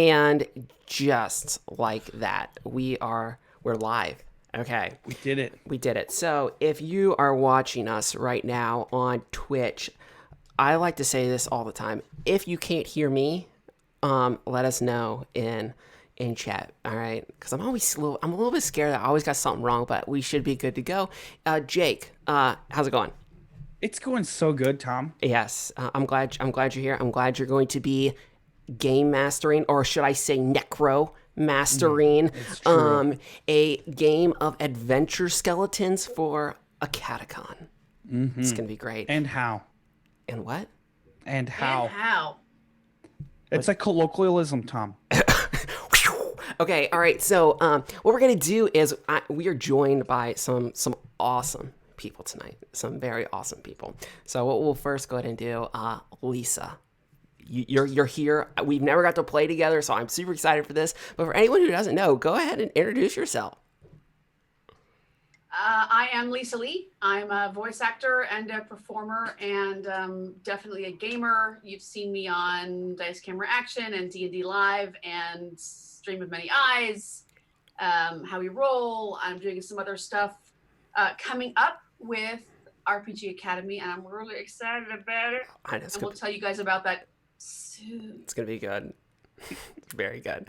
And just like that, we're live. Okay. We did it. We did it. So if you are watching us right now on Twitch, I like to say this all the time. If you can't hear me, let us know in chat. All right, because I'm a little bit scared that I always got something wrong, but we should be good to go. Jake, how's it going? It's going so good, Tom. Yes, I'm glad you're here. I'm glad you're going to be game mastering, or should I say necro mastering, It's true. a game of adventure skeletons for a catacon. It's gonna be great. And how? And what? And how? And how? It's like colloquialism, Tom. Okay, all right. So what we're gonna do is we are joined by some awesome people tonight. Some very awesome people. So what we'll first go ahead and do, Lisa. You're here. We've never got to play together, so I'm super excited for this. But for anyone who doesn't know, go ahead and introduce yourself. I am Lisa Lee. I'm a voice actor and a performer, and definitely a gamer. You've seen me on Dice Camera Action and D&D Live and Stream of Many Eyes, How We Roll. I'm doing some other stuff coming up with RPG Academy, and I'm really excited about it. And we'll tell you guys about that soon. It's gonna be good. Very good.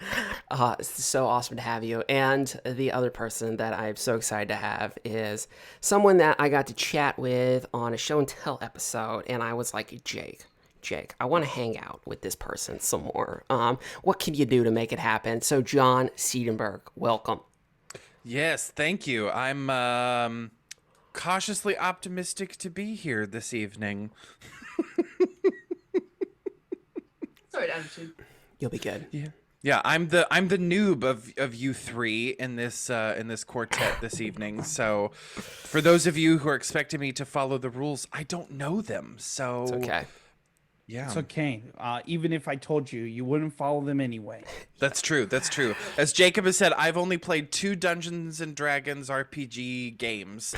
It's so awesome to have you. And the other person that I'm so excited to have is someone that I got to chat with on a show and tell episode, and I was like, Jake, I want to hang out with this person some more. What can you do to make it happen? So John Siedenberg, welcome. Yes, thank you. I'm cautiously optimistic to be here this evening. Sorry, attitude. You'll be good. Yeah. I'm the noob of you three in this quartet this evening. So, for those of you who are expecting me to follow the rules, I don't know them. So It's okay. yeah, It's okay. Even if I told you, you wouldn't follow them anyway. That's true. As Jacob has said, I've only played 2 Dungeons and Dragons RPG games.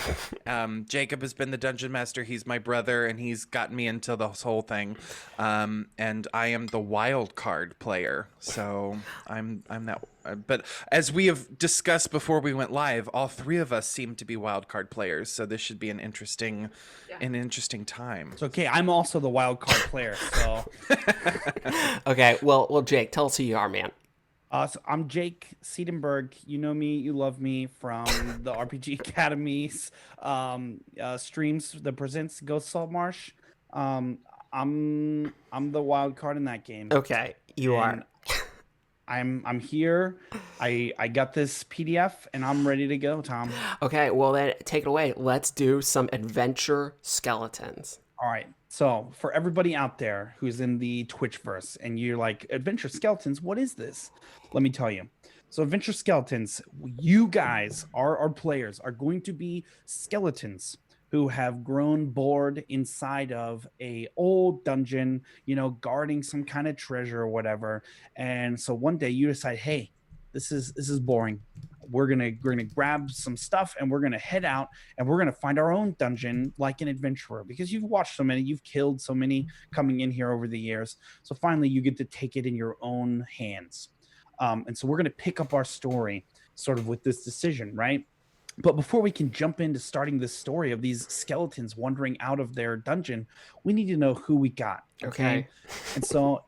Jacob has been the dungeon master. He's my brother, and he's gotten me into this whole thing. And I am the wild card player. So I'm that. But as we have discussed before we went live, all 3 of us seem to be wild card players. So this should be an interesting time. It's okay. I'm also the wild card player. So, Okay, well, Jake, tell us who you are, man. so I'm Jake Siedenberg. You know me. You love me from the RPG Academy's streams that presents Ghost Salt Marsh. I'm the wild card in that game. Okay, you are. I'm here. I got this PDF and I'm ready to go, Tom. Okay, well then take it away. Let's do some adventure skeletons. All right. So for everybody out there who's in the Twitchverse and you're like, Adventure Skeletons, what is this? Let me tell you. So Adventure Skeletons, you guys, our players, are going to be skeletons who have grown bored inside of a old dungeon, guarding some kind of treasure or whatever. And so one day you decide, hey, this is boring. We're gonna grab some stuff and we're gonna head out and we're gonna find our own dungeon like an adventurer, because you've watched so many, you've killed so many coming in here over the years. So finally you get to take it in your own hands. And so we're gonna pick up our story sort of with this decision, right? But before we can jump into starting this story of these skeletons wandering out of their dungeon, we need to know who we got. Okay. And so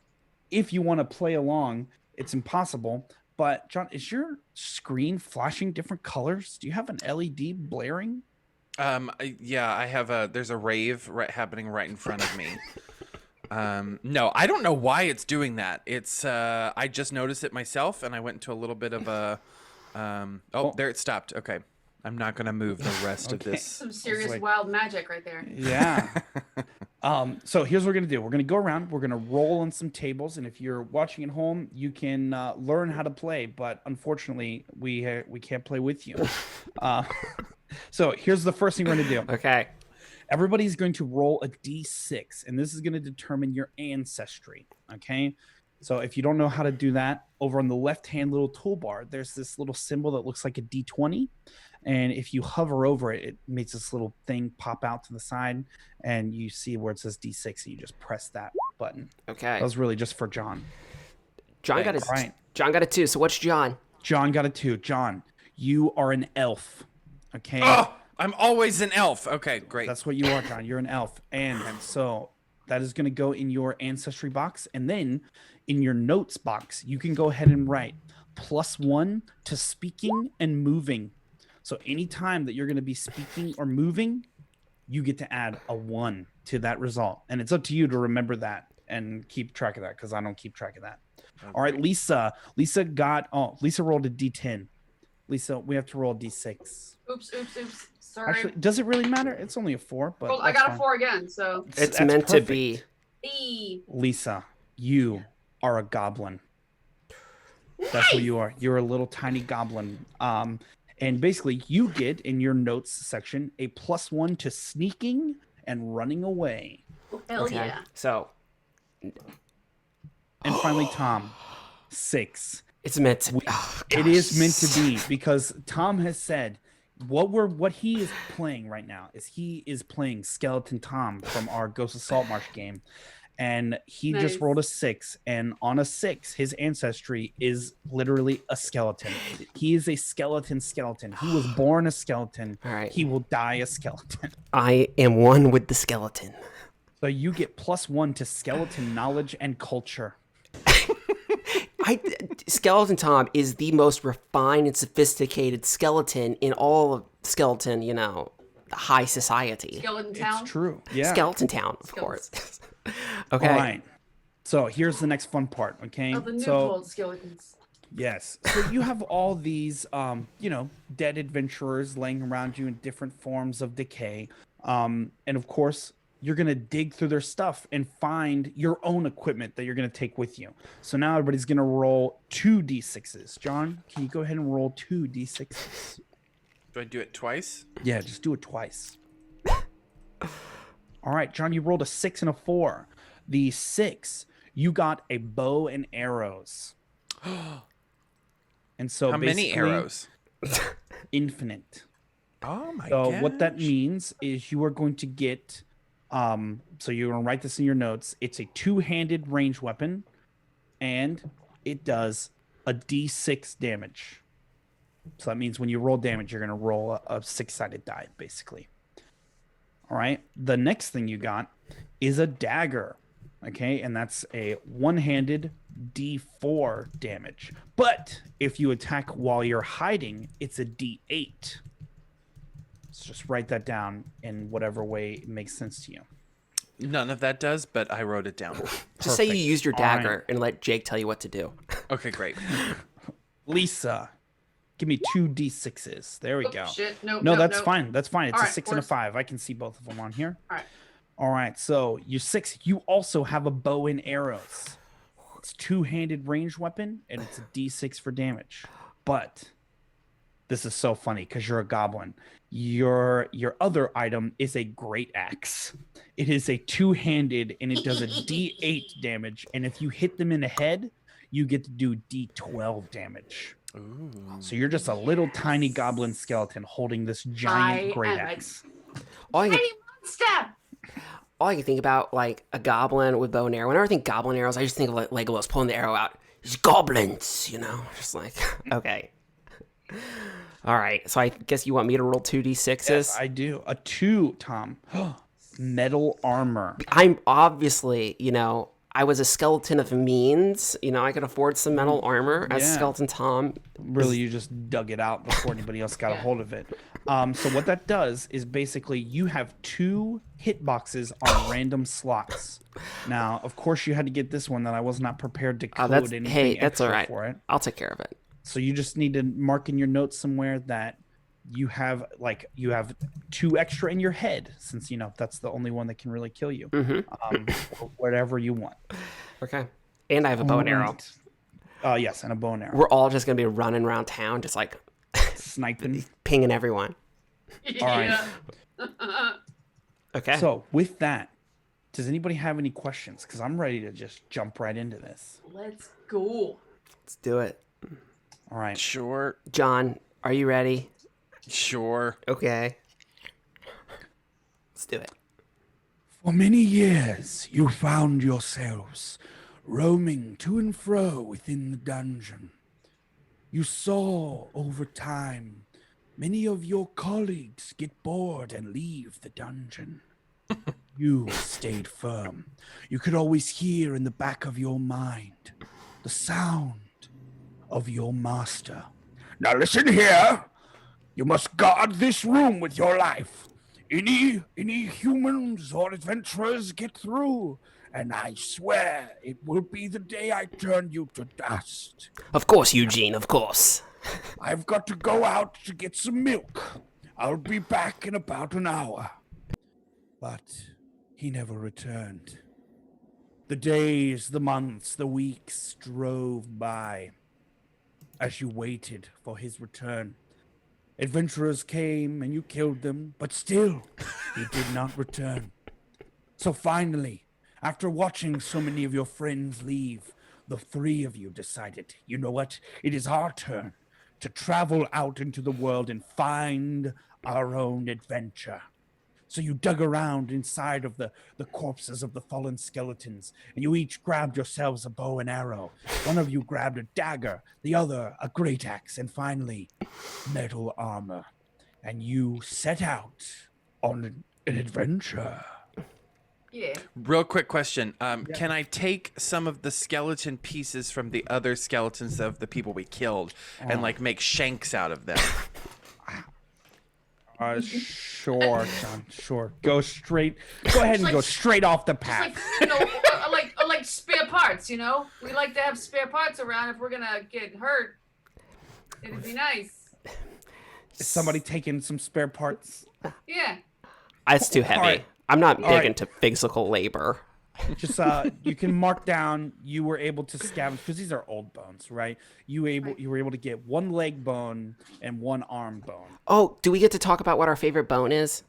if you want to play along, it's impossible. But John, is your screen flashing different colors? Do you have an LED blaring? I have there's a rave happening right in front of me. No, I don't know why it's doing that. It's I just noticed it myself and I went into a little bit of a there it stopped. Okay. I'm not going to move the rest of this. Some serious wild magic right there. Yeah. So here's what we're going to do. We're going to go around. We're going to roll on some tables. And if you're watching at home, you can learn how to play. But unfortunately, we can't play with you. So here's the first thing we're going to do. Okay. Everybody's going to roll a D6. And this is going to determine your ancestry. Okay. So if you don't know how to do that, over on the left-hand little toolbar, there's this little symbol that looks like a D20. And if you hover over it, it makes this little thing pop out to the side, and you see where it says D6, and you just press that button. Okay. That was really just for John. John got Thanks. a Right. John got a 2. So what's John? John got a 2. John, you are an elf. Okay. Oh, I'm always an elf. Okay, great. That's what you are, John. You're an elf. And so that is going to go in your ancestry box. And then in your notes box, you can go ahead and write +1 to speaking and moving. So anytime that you're going to be speaking or moving, you get to add a 1 to that result. And it's up to you to remember that and keep track of that, because I don't keep track of that. Okay. All right, Lisa. Lisa rolled a D10. Lisa, we have to roll a D6. Oops. Sorry. Actually, does it really matter? It's only a 4, but Well, I that's got fine. a 4 again, so. It's That's meant to perfect. be. E. Lisa, you are a goblin. That's what you are. You're a little tiny goblin. And basically, you get in your notes section a +1 to sneaking and running away. Hell Okay. yeah. So And finally, Tom, 6. it's meant to be. Oh, It gosh. is meant to be, because Tom has said what he is playing right now is he is playing Skeleton Tom from our Ghost of Saltmarsh game. And he just Nice. rolled a 6, and on a 6, his ancestry is literally a skeleton. He is a skeleton. He was born a skeleton. All right. He will die a skeleton. I am one with the skeleton. So you get +1 to skeleton knowledge and culture. Skeleton Tom is the most refined and sophisticated skeleton in all of skeleton, high society. Skeleton Town. It's true. Yeah. Skeleton Town, of course. Okay. All right. So here's the next fun part. Okay. Oh, the new so cold skeletons. yes. So you have all these, dead adventurers laying around you in different forms of decay. And of course, you're going to dig through their stuff and find your own equipment that you're going to take with you. So now everybody's going to roll 2 D6s. John, can you go ahead and roll 2 D6s? Do I do it twice? Yeah, just do it twice. All right, John, you rolled a 6 and a 4. The 6, you got a bow and arrows. And so How many basically, arrows? Infinite. Oh my So god. what that means is you are going to get, so you're going to write this in your notes. It's a 2-handed range weapon, and it does a D6 damage. So that means when you roll damage, you're going to roll a 6-sided die, basically. All right. The next thing you got is a dagger. Okay. And that's a 1-handed D4 damage. But if you attack while you're hiding, it's a D8. So just write that down in whatever way it makes sense to you. None of that does, but I wrote it down. Just say you Perfect. used your All right. dagger and let Jake tell you what to do. Okay, great. Lisa, give me 2 D6s. There we Oh, go. shit. No, That's fine. That's fine. It's All a right, 6 and a worse. 5. I can see both of them on here. All right. All right. So you 6. You also have a bow and arrows. It's 2-handed range weapon, and it's a D6 for damage. But this is so funny because you're a goblin. Your other item is a great axe. It is a 2-handed, and it does a D8 damage. And if you hit them in the head, you get to do D12 damage. Ooh. So you're just a little tiny goblin skeleton holding this giant I great am a axe. All I, can, Tiny monster. all I can think about, like, a goblin with bow and arrow. Whenever I think goblin arrows, I just think of like Legolas pulling the arrow out. It's goblins, Just like, okay. All right. So I guess you want me to roll 2 D6s? Yes, I do. A 2, Tom. Metal armor. I'm obviously, I was a skeleton of means. I could afford some metal armor as Yeah. Skeleton Tom. Really, you just dug it out before anybody else got a hold of it. So what that does is basically you have 2 hitboxes on random slots. Now, of course, you had to get this one that I was not prepared to code anything that's all extra right. for it. I'll take care of it. So you just need to mark in your notes somewhere that you have 2 extra in your head, since that's the only one that can really kill you. Or whatever you want. Okay. And I have a bow and arrow. Yes, and a bow and arrow. We're all just going to be running around town, just like Sniping. pinging everyone. All right. Yeah. Okay. So with that, does anybody have any questions? Because I'm ready to just jump right into this. Let's go. Let's do it. All right. Sure. John, are you ready? Sure. Okay. Let's do it. For many years, you found yourselves roaming to and fro within the dungeon. You saw over time many of your colleagues get bored and leave the dungeon. You stayed firm. You could always hear in the back of your mind the sound of your master. Now listen here. You must guard this room with your life. Any humans or adventurers get through, and I swear it will be the day I turn you to dust. Of course, Eugene, of course. I've got to go out to get some milk. I'll be back in about an hour. But he never returned. The days, the months, the weeks drove by as you waited for his return. Adventurers came and you killed them, but still, he did not return. So finally, after watching so many of your friends leave, the three of you decided, you know what? It is our turn to travel out into the world and find our own adventure. So you dug around inside of the corpses of the fallen skeletons, and you each grabbed yourselves a bow and arrow. One of you grabbed a dagger, the other a great axe, and finally, metal armor. And you set out on an adventure. Yeah. Real quick question. Can I take some of the skeleton pieces from the other skeletons of the people we killed and like make shanks out of them? Sure, John, sure. Go ahead and go straight off the path. Like spare parts, you know? We like to have spare parts around if we're gonna get hurt. It'd be nice. Is somebody taking some spare parts? Yeah. It's too heavy. right. I'm not big right. into physical labor. Just you can mark down you were able to scavenge because these are old bones, right? You were able to get one leg bone and one arm bone. Oh, do we get to talk about what our favorite bone is?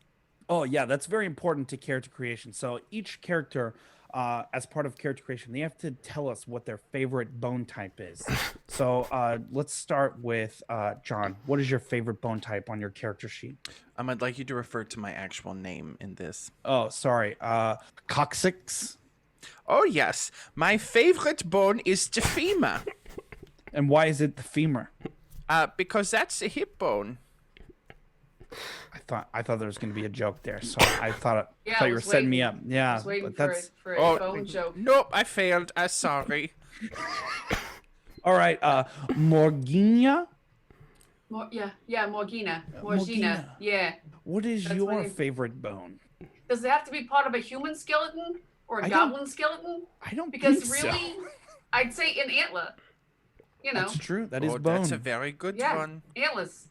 Oh yeah, that's very important to character creation. So each character, as part of character creation, they have to tell us what their favorite bone type is. So let's start with John. What is your favorite bone type on your character sheet? I'd like you to refer to my actual name in this. Oh, sorry. Coccyx. Oh, yes. My favorite bone is the femur. And why is it the femur? Because that's a hip bone. I thought there was going to be a joke there, so I thought Yeah, I you were was setting me waiting. up. Yeah, I was waiting but that's for a bone joke. Nope, I failed. Sorry. all right. Morgina. Morgina. Morgina. Yeah. What is That's your my- favorite bone? Does it have to be part of a human skeleton or a I don't- goblin skeleton? I don't Because think really, so. I'd say an antler. You know. That's true. That is Oh, bone. that's a very good Yeah. one. Antlers.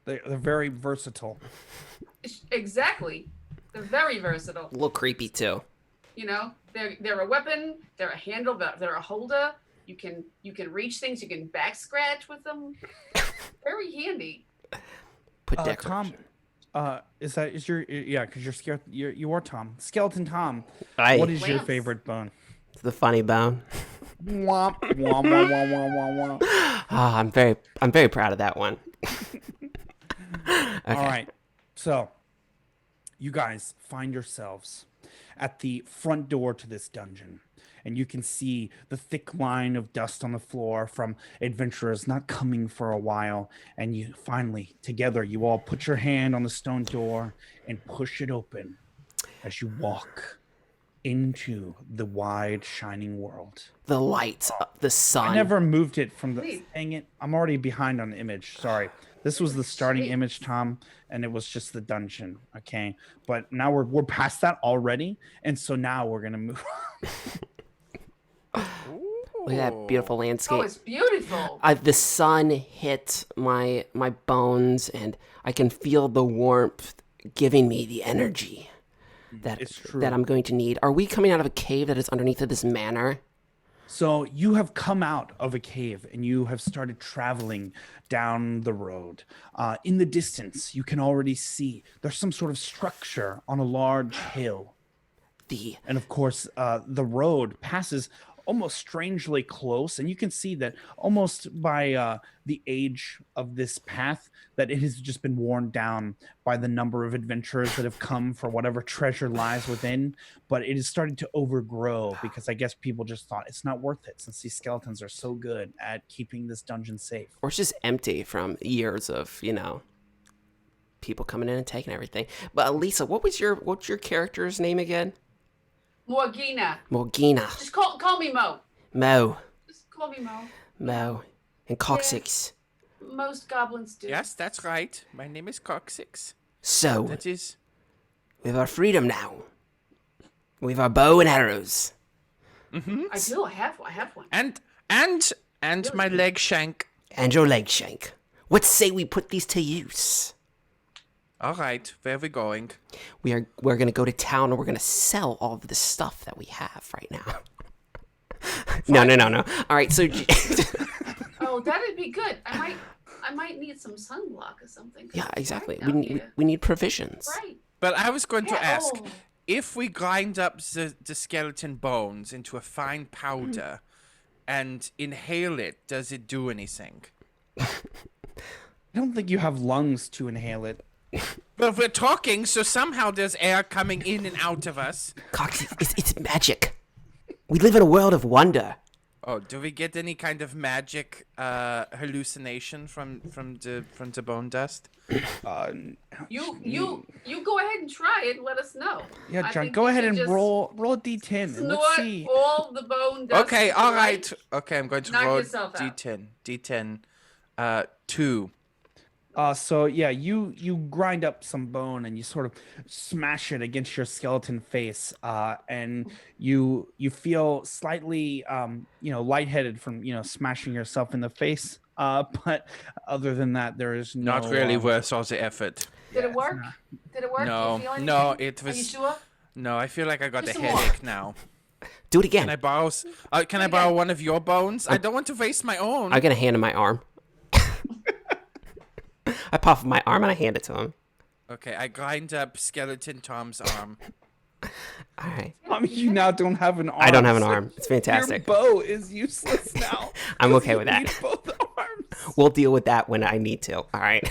They're very versatile. Exactly. They're very versatile. A little creepy too. You know, they're a weapon. They're a handle. They're a holder. You can reach things. You can back scratch with them. Very handy. Put Tom, decoration. is your yeah? Because you're scared. You are Tom. Skeleton Tom. Right. What is your Lance. favorite bone? The funny bone. Womp womp womp womp womp womp. Ah, I'm very proud of that one. Okay. All right. So, you guys find yourselves at the front door to this dungeon, and you can see the thick line of dust on the floor from adventurers not coming for a while. And you finally, together, you all put your hand on the stone door and push it open as you walk into the wide, shining world. The light, the sun. I never moved it from the. Sweet. Dang it! I'm already behind on the image. Sorry. This was the starting Sweet. image, Tom, and it was just the dungeon. Okay, but now we're past that already, and so now we're gonna move. Look at that beautiful Oh, landscape. it's beautiful. The sun hits my bones, and I can feel the warmth giving me the energy It's true. that I'm going to need. Are we coming out of a cave that is underneath of this manor? So you have come out of a cave and you have started traveling down the road. In the distance, you can already see there's some sort of structure on a large hill. And of course, the road passes almost strangely close, and you can see that almost by the age of this path that it has just been worn down by the number of adventurers that have come for whatever treasure lies within. But it is starting to overgrow because I guess people just thought it's not worth it since these skeletons are so good at keeping this dungeon safe. Or it's just empty from years of, people coming in and taking everything. But Lisa, what's your character's name again? Morgina. Morgina. Just call me Mo. Mo. Just call me Mo. Mo. And Coccyx. Most goblins do. Yes, that's right. My name is Coccyx. So, That is. we have our freedom now. We have our bow and arrows. Mm-hmm. I do. I have one. And my leg shank. And your leg shank. What say we put these to use? All right, where are we going? We're gonna go to town and we're gonna sell all of the stuff that we have right now. No. All right, so Oh, that'd be good. I might need some sunblock or something. yeah, exactly. Right We need provisions. Right. But I was going to Yeah, ask, oh. if we grind up the skeleton bones into a fine powder and inhale it, does it do anything? I don't think you have lungs to inhale it. Well, we're talking, so somehow there's air coming in and out of us. Coccyx, it's magic. We live in a world of wonder. Oh, do we get any kind of magic hallucination from the bone dust? You go ahead and try it. And let us know. Yeah, I John, think go you ahead should and just roll a d10 and Snort let's see. all the bone dust. Okay, into all the right. Okay, I'm going to Knock roll yourself out. D10. 2. So yeah, you grind up some bone and you sort of smash it against your skeleton face, and you feel slightly lightheaded from smashing yourself in the face. But other than that, there is no, Not really worth all the effort. Did it work? Did it work? No, Do you feel anything? no, it Are you was. sure? No, I feel like I got Just a some more. headache now. Do it again. Can I borrow? Can I again. borrow one of your bones? I don't want to waste my own. I get a hand in my arm. I puff my arm and I hand it to him. Okay, I grind up skeleton Tom's arm. All right. I mean, you now don't have an arm. I don't have an so arm. It's fantastic. Your bow is useless now. I'm 'cause okay you with that. need both arms. We'll deal with that when I need to. All right.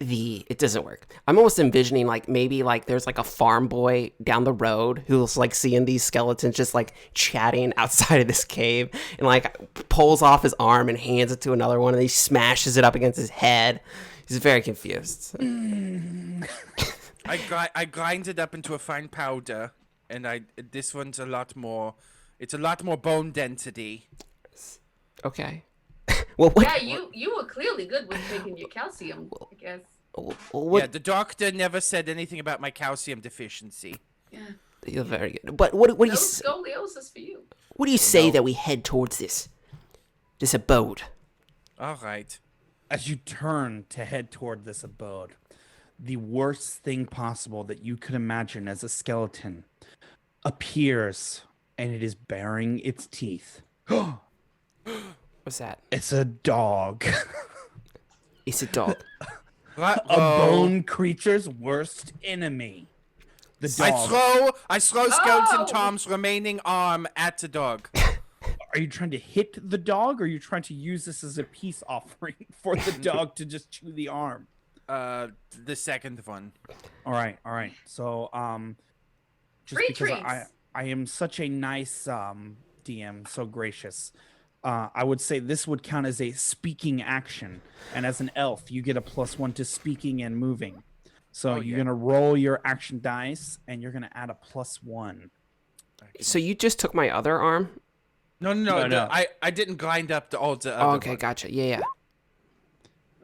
It doesn't work. I'm almost envisioning maybe there's a farm boy down the road who's seeing these skeletons just chatting outside of this cave and pulls off his arm and hands it to another one and he smashes it up against his head. He's very confused. I grind it up into a fine powder, and this one's a lot more. It's a lot more bone density. Okay. Well, what? Yeah, you were clearly good with taking your calcium, I guess. What? Yeah, the doctor never said anything about my calcium deficiency. Yeah. You're very good. But what do No you scoliosis for you. what do you say that we head towards this abode? All right. As you turn to head toward this abode, the worst thing possible that you could imagine as a skeleton appears, and it is baring its teeth. What's that? It's a dog. It's a dog. A bone creature's worst enemy. The dog. I throw skeleton Oh! Tom's remaining arm at the dog. Are you trying to hit the dog, or are you trying to use this as a peace offering for the dog to just chew the arm? The second one. All right. So, just Free because treats. I am such a nice DM, so gracious, I would say this would count as a speaking action, and as an elf, you get a +1 to speaking and moving. So you're gonna roll your action dice, and you're gonna add a +1. So you just took my other arm? No. I didn't grind up the other Oh, okay, one. gotcha. Yeah.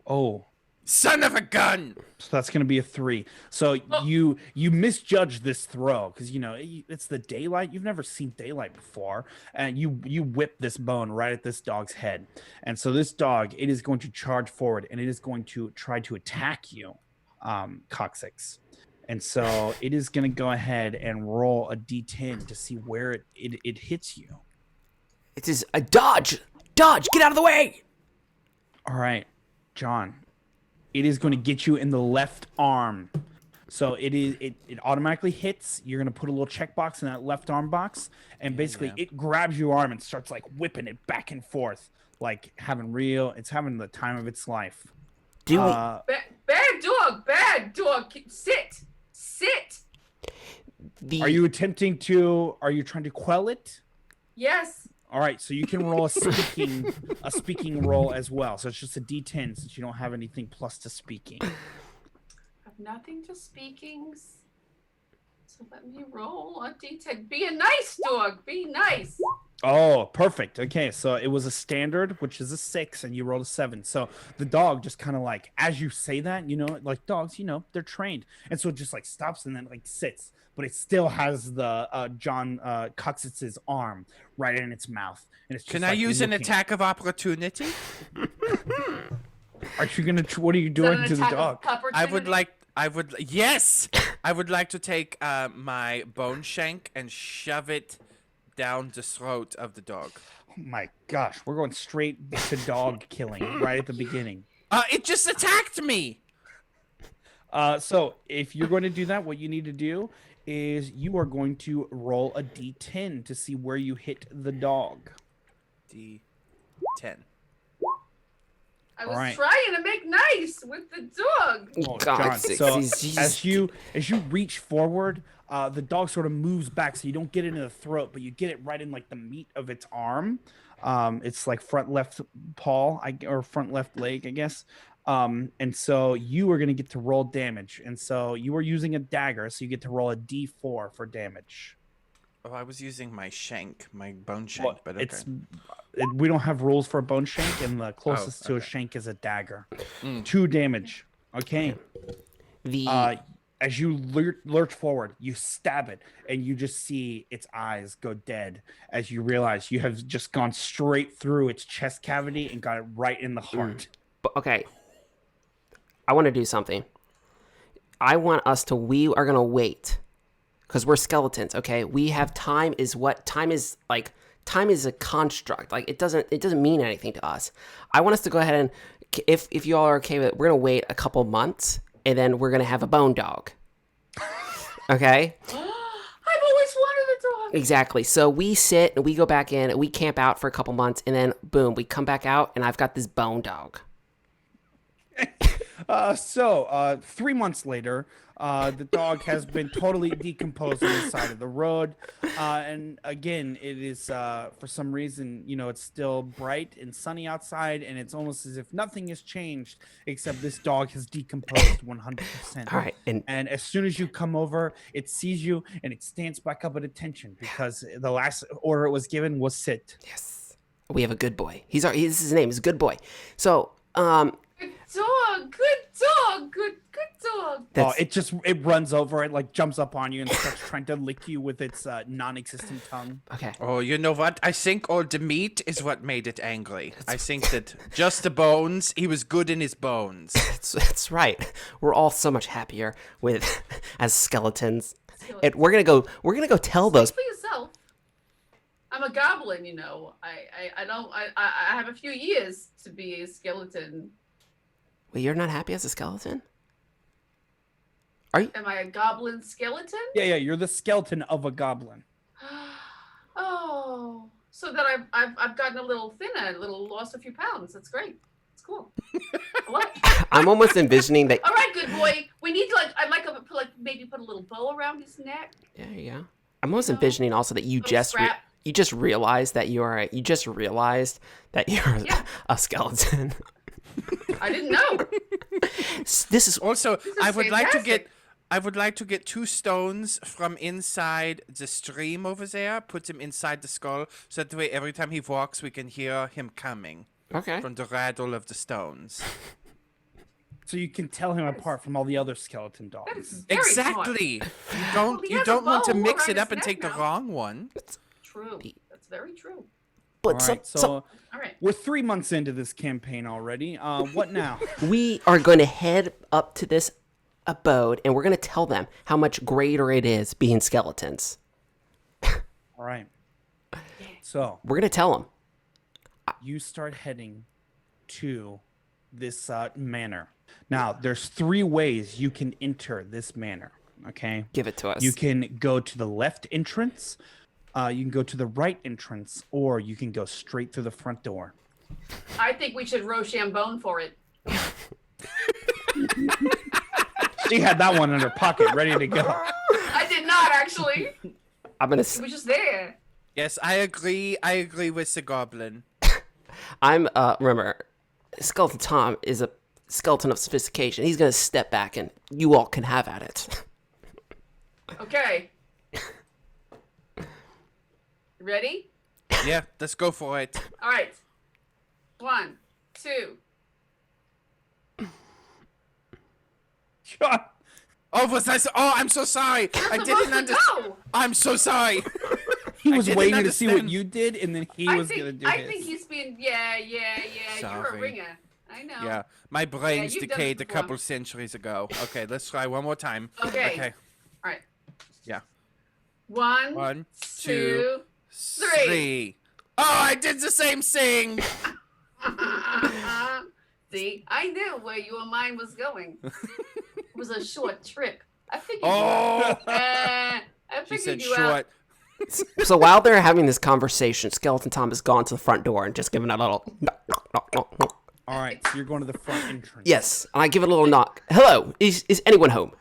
Oh, Son of a gun! so that's gonna be a 3. So you misjudged this throw because it's the daylight. You've never seen daylight before, and you whip this bone right at this dog's head. And so this dog, it is going to charge forward and it is going to try to attack you, Coccyx. And so it is going to go ahead and roll a d10 to see where it hits you. It is a dodge! Dodge! Get out of the way! All right, John. It is going to get you in the left arm. So it automatically hits. You're gonna put a little checkbox in that left arm box, and basically it grabs your arm and starts like whipping it back and forth, like it's having the time of its life. Do we? Bad dog. Sit. Are you trying to quell it? Yes. All right, so you can roll a speaking roll as well. So it's just a D10 since you don't have anything plus to speaking. I have nothing to speaking. So let me roll a D10. Be a nice dog. Be nice. Oh, perfect. Okay, so it was a standard, which is a 6, and you rolled a 7. So the dog just kind of like, as you say that, like dogs, they're trained, and so it just like stops and then like sits, but it still has the John Coxitz's arm right in its mouth, and it's just Can I use an looking. attack of opportunity? Are you gonna? What are you doing to the dog? Yes, I would like to take my bone shank and shove it down the throat of the dog. Oh my gosh, we're going straight to dog killing right at the beginning. It just attacked me. So if you're going to do that, what you need to do is you are going to roll a D10 to see where you hit the dog. D10. I was Alright. trying to make nice with the dog. Oh, God, John. So he's- as you reach forward, the dog sort of moves back, so you don't get it in the throat, but you get it right in like the meat of its arm. It's like front left paw, or front left leg, I guess. And so you are going to get to roll damage, and so you are using a dagger, so you get to roll a D4 for damage. Oh, I was using my shank, my bone shank, but okay. We don't have rules for a bone shank, and the closest to a shank is a dagger. 2 damage. Okay. As you lurch forward, you stab it, and you just see its eyes go dead as you realize you have just gone straight through its chest cavity and got it right in the heart. Okay. I want to do something. We are going to wait because we're skeletons. Okay. We have time is a construct. Like it doesn't mean anything to us. I want us to go ahead and if you all are okay with it, we're going to wait a couple months and then we're going to have a bone dog. Okay. I've always wanted a dog. Exactly. So we sit and we go back in and we camp out for a couple months and then boom, we come back out and I've got this bone dog. 3 months later, the dog has been totally decomposed on the side of the road. And again, it is, for some reason, it's still bright and sunny outside, and it's almost as if nothing has changed, except this dog has decomposed 100%. All right. And as soon as you come over, it sees you, and it stands back up at attention, because the last order it was given was sit. Yes. We have a good boy. This is his name. He's a good boy. So, Good dog. It runs over, it like jumps up on you and starts trying to lick you with its non-existent tongue. okay. Oh, you know what? I think all the meat is what made it angry. I think that just the bones, he was good in his bones. That's right. We're all so much happier as skeletons. And we're gonna go tell those. For yourself. I'm a goblin, I have a few years to be a skeleton. Wait, you're not happy as a skeleton? Am I a goblin skeleton? Yeah, you're the skeleton of a goblin. Oh, so that I've gotten a little thinner, lost a few pounds. That's great. It's cool. What? I'm almost envisioning that. All right, good boy. We need to maybe put a little bow around his neck. Yeah. I'm almost envisioning also that you Little just strap. you just realized that you're a skeleton. I didn't know. This is Also, This is I would like to fantastic. get I would like to get 2 stones from inside the stream over there, put them inside the skull, so that way every time he walks, we can hear him coming okay. from the rattle of the stones. So you can tell him apart from all the other skeleton That dogs. is very smart. Exactly. Well, he You has a don't want to bow mix around it up his and neck take the now. wrong one. True. That's very true. But All right, so so All right. we're 3 months into this campaign already. What now? we are going to head up to this abode and we're going to tell them how much greater it is being skeletons. All right. So We're going to tell them. you start heading to this manor. Now, there's 3 ways you can enter this manor. Okay, Give it to us. you can go to the left entrance, you can go to the right entrance, or you can go straight through the front door. I think we should Rochambeau for it. She had that one in her pocket, ready to go. I did not actually. I'm gonna. It was just there. Yes, I agree. I agree with the goblin. I'm remember, Skeleton Tom is a skeleton of sophistication. He's gonna step back, and you all can have at it. Okay. Ready? Yeah, let's go for it. All right. 1, 2. John, Oh, was I? Oh, I'm so sorry. I You're didn't supposed to understand. go. I'm so sorry. he I was didn't waiting to see what understand. you did, and then he I was think, gonna do I his. think he's been. Yeah. You're a Sorry. ringer. I know. Yeah, my brain's you've done decayed it a before. couple centuries ago. Okay, let's try one more time. Okay. Okay. All right. Yeah. 1, 1, 2. 2, 3. Oh, I did the same thing. See, I knew where your mind was going. It was a short trip. I figured. Oh, I she figured said you out. short. So while they're having this conversation, Skeleton Tom has gone to the front door and just given a little knock, knock, knock, knock, knock. All right, so you're going to the front entrance. Yes, and I give it a little knock. Hello, is anyone home?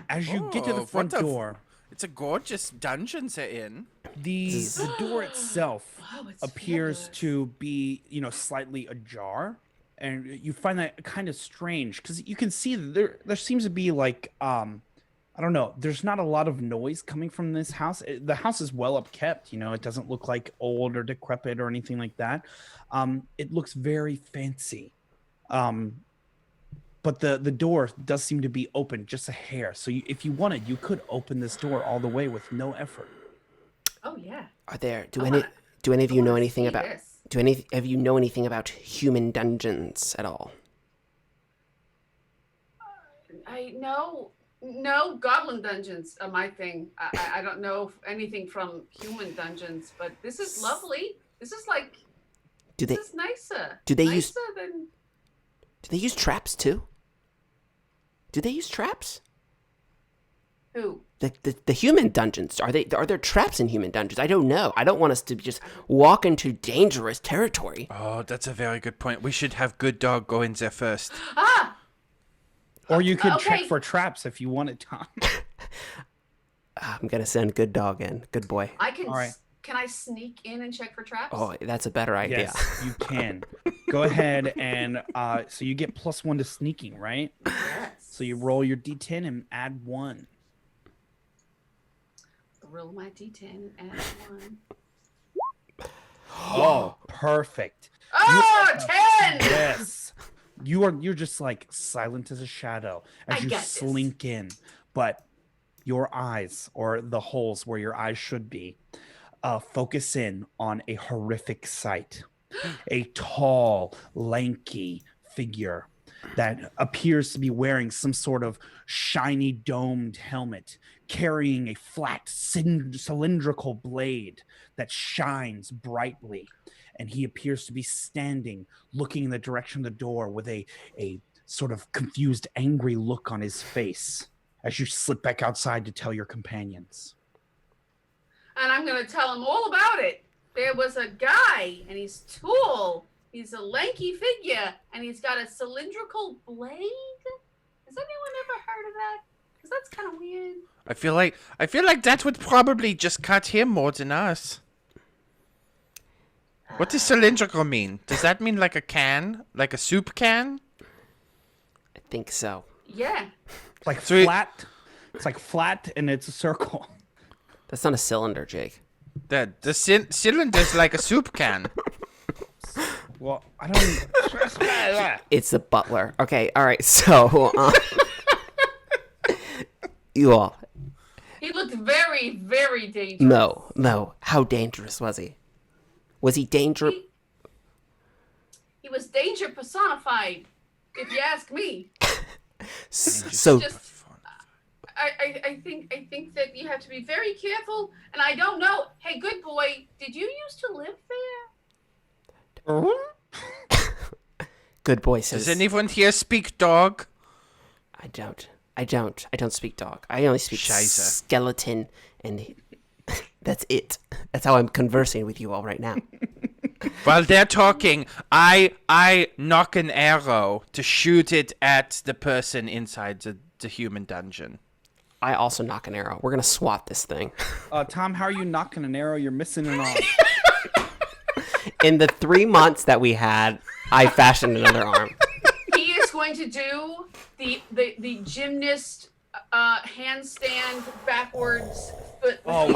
As you get to the Oh, front what the f- door, It's a gorgeous dungeon they're in. the door itself Oh, it's appears fabulous. to be, slightly ajar, and you find that kind of strange because you can see that there seems to be like I don't know. There's not a lot of noise coming from this house. The house is well upkept. It doesn't look like old or decrepit or anything like that. It looks very fancy. But the door does seem to be open just a hair. So if you wanted, you could open this door all the way with no effort. Oh yeah. Are there? I wanna- Do any of you I know wanna anything see about? this. Do any of you know anything about human dungeons at all? I know. No, goblin dungeons are my thing. I don't know anything from human dungeons, but this is lovely. This is like. Do they This is nicer. do they nicer use- than. do they use traps too? Do they use traps? Who? The human dungeons, are there traps in human dungeons? I don't know. I don't want us to just walk into dangerous territory. Oh, that's a very good point. We should have Good Dog go in there first. Ah! Or you could check Okay. for traps if you wanted, Tom. I'm gonna send Good Dog in. Good boy. I can. All right. Can I sneak in and check for traps? Oh, that's a better idea. Yes, you can. Go ahead and so you get +1 to sneaking, right? Yes. So you roll your d10 and add 1. Roll my d10 and add 1. Oh, perfect. Oh, 10! Yes. You're just like silent as a shadow as I you got this. slink in, but your eyes, or the holes where your eyes should be, focus in on a horrific sight. A tall, lanky figure that appears to be wearing some sort of shiny domed helmet, carrying a flat cylindrical blade that shines brightly. And he appears to be standing, looking in the direction of the door with a sort of confused, angry look on his face as you slip back outside to tell your companions. And I'm going to tell him all about it. There was a guy, and he's tall. He's a lanky figure, and he's got a cylindrical blade. Has anyone ever heard of that? Because that's kind of weird. I feel like that would probably just cut him more than us. What does cylindrical mean? Does that mean like a can? Like a soup can? I think so. Yeah. It's like So flat. It's like flat, and it's a circle. That's not a cylinder, Jake. The cylinder's like a soup can. Well, I don't. It's the butler. Okay, all right. So, you all. He looked very, very dangerous. No. How dangerous was he? Was he dangerous? He was danger personified, if you ask me. So, Just, I think that you have to be very careful. And I don't know. Hey, good boy, did you used to live there? Good boy says. Does anyone here speak dog? I don't speak dog. I only speak Scheiße. skeleton, and that's it. That's how I'm conversing with you all right now. While they're talking, I knock an arrow to shoot it at the person inside the human dungeon. I also knock an arrow. We're gonna swat this thing. Tom, how are you knocking an arrow? You're missing an arm. In the 3 months that we had, I fashioned another arm. He is going to do the gymnast handstand backwards foot. Oh,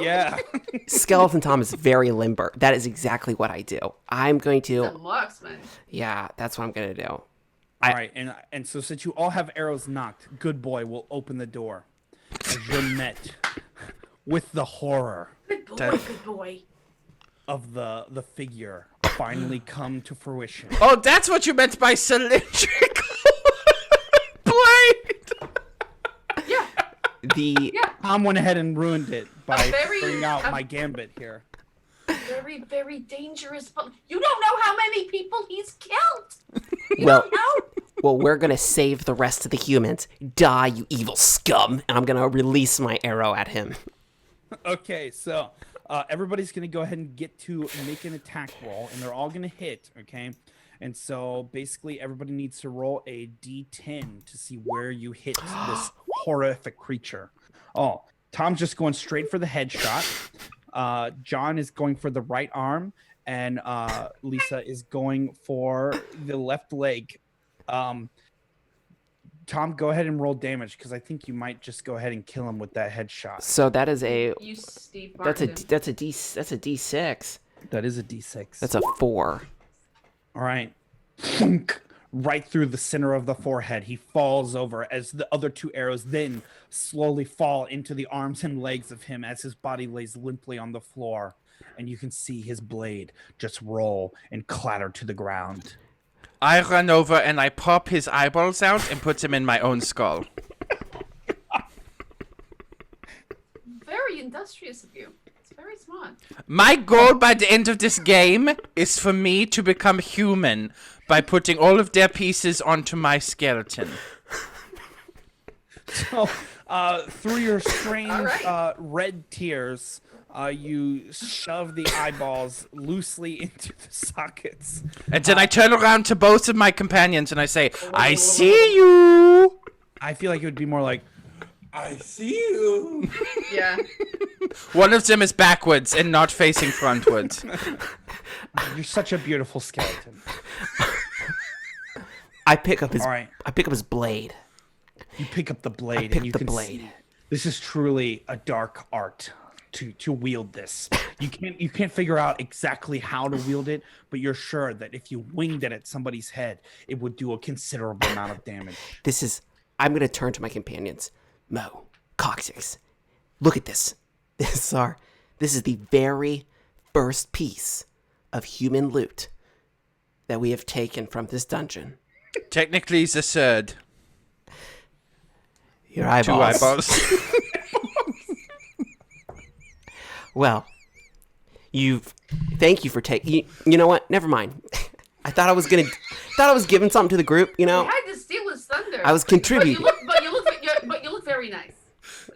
yeah. Yeah. Skeleton Tom is very limber. That is exactly what I do. I'm going The to. marksman. Yeah, that's what I'm gonna do. All right, and so since you all have arrows knocked, good boy will open the door as you're met with the horror Good boy, good boy. of the figure finally come to fruition. Oh, that's what you meant by cylindrical blade. Yeah, The yeah. Tom went ahead and ruined it by very- bringing out my gambit here. Very, very dangerous. But you don't know how many people he's killed. You Well- don't know. well, we're gonna save the rest of the humans. Die, you evil scum! And I'm gonna release my arrow at him. Okay, so everybody's gonna go ahead and get to make an attack roll, and they're all gonna hit. Okay, and so basically everybody needs to roll a d10 to see where you hit this horrific creature. Oh, Tom's just going straight for the headshot. John is going for the right arm, and Lisa is going for the left leg. Tom, go ahead and roll damage because I think you might just go ahead and kill him with that headshot. So that is a You Steve that's a Martin. that's a d6. That is a d6. That's a 4. All right. Thunk, right through the center of the forehead. He falls over as the other 2 arrows then slowly fall into the arms and legs of him as his body lays limply on the floor. And you can see his blade just roll and clatter to the ground. I run over and I pop his eyeballs out and put him in my own skull. Very industrious of you. It's very smart. My goal by the end of this game is for me to become human by putting all of their pieces onto my skeleton. So, through your strange All right. red tears, you shove the eyeballs loosely into the sockets. And then I turn around to both of my companions and I say, I see you. I feel like it would be more like, I see you. Yeah. One of them is backwards and not facing frontwards. You're such a beautiful skeleton. I pick up his All right. I pick up his blade. You pick up the blade, pick and you the can blade. see this is truly a dark art to wield this. You can't figure out exactly how to wield it, but you're sure that if you winged it at somebody's head, it would do a considerable amount of damage. I'm gonna turn to my companions. Mo, Coccyx, look at this. This is the very first piece of human loot that we have taken from this dungeon. Technically, it's a third. Your eyeballs. 2 eyeballs. Well, thank you for taking. You know what? Never mind. I thought I was giving something to the group. You I know. had to steal his thunder. I was contributing. But you look very nice.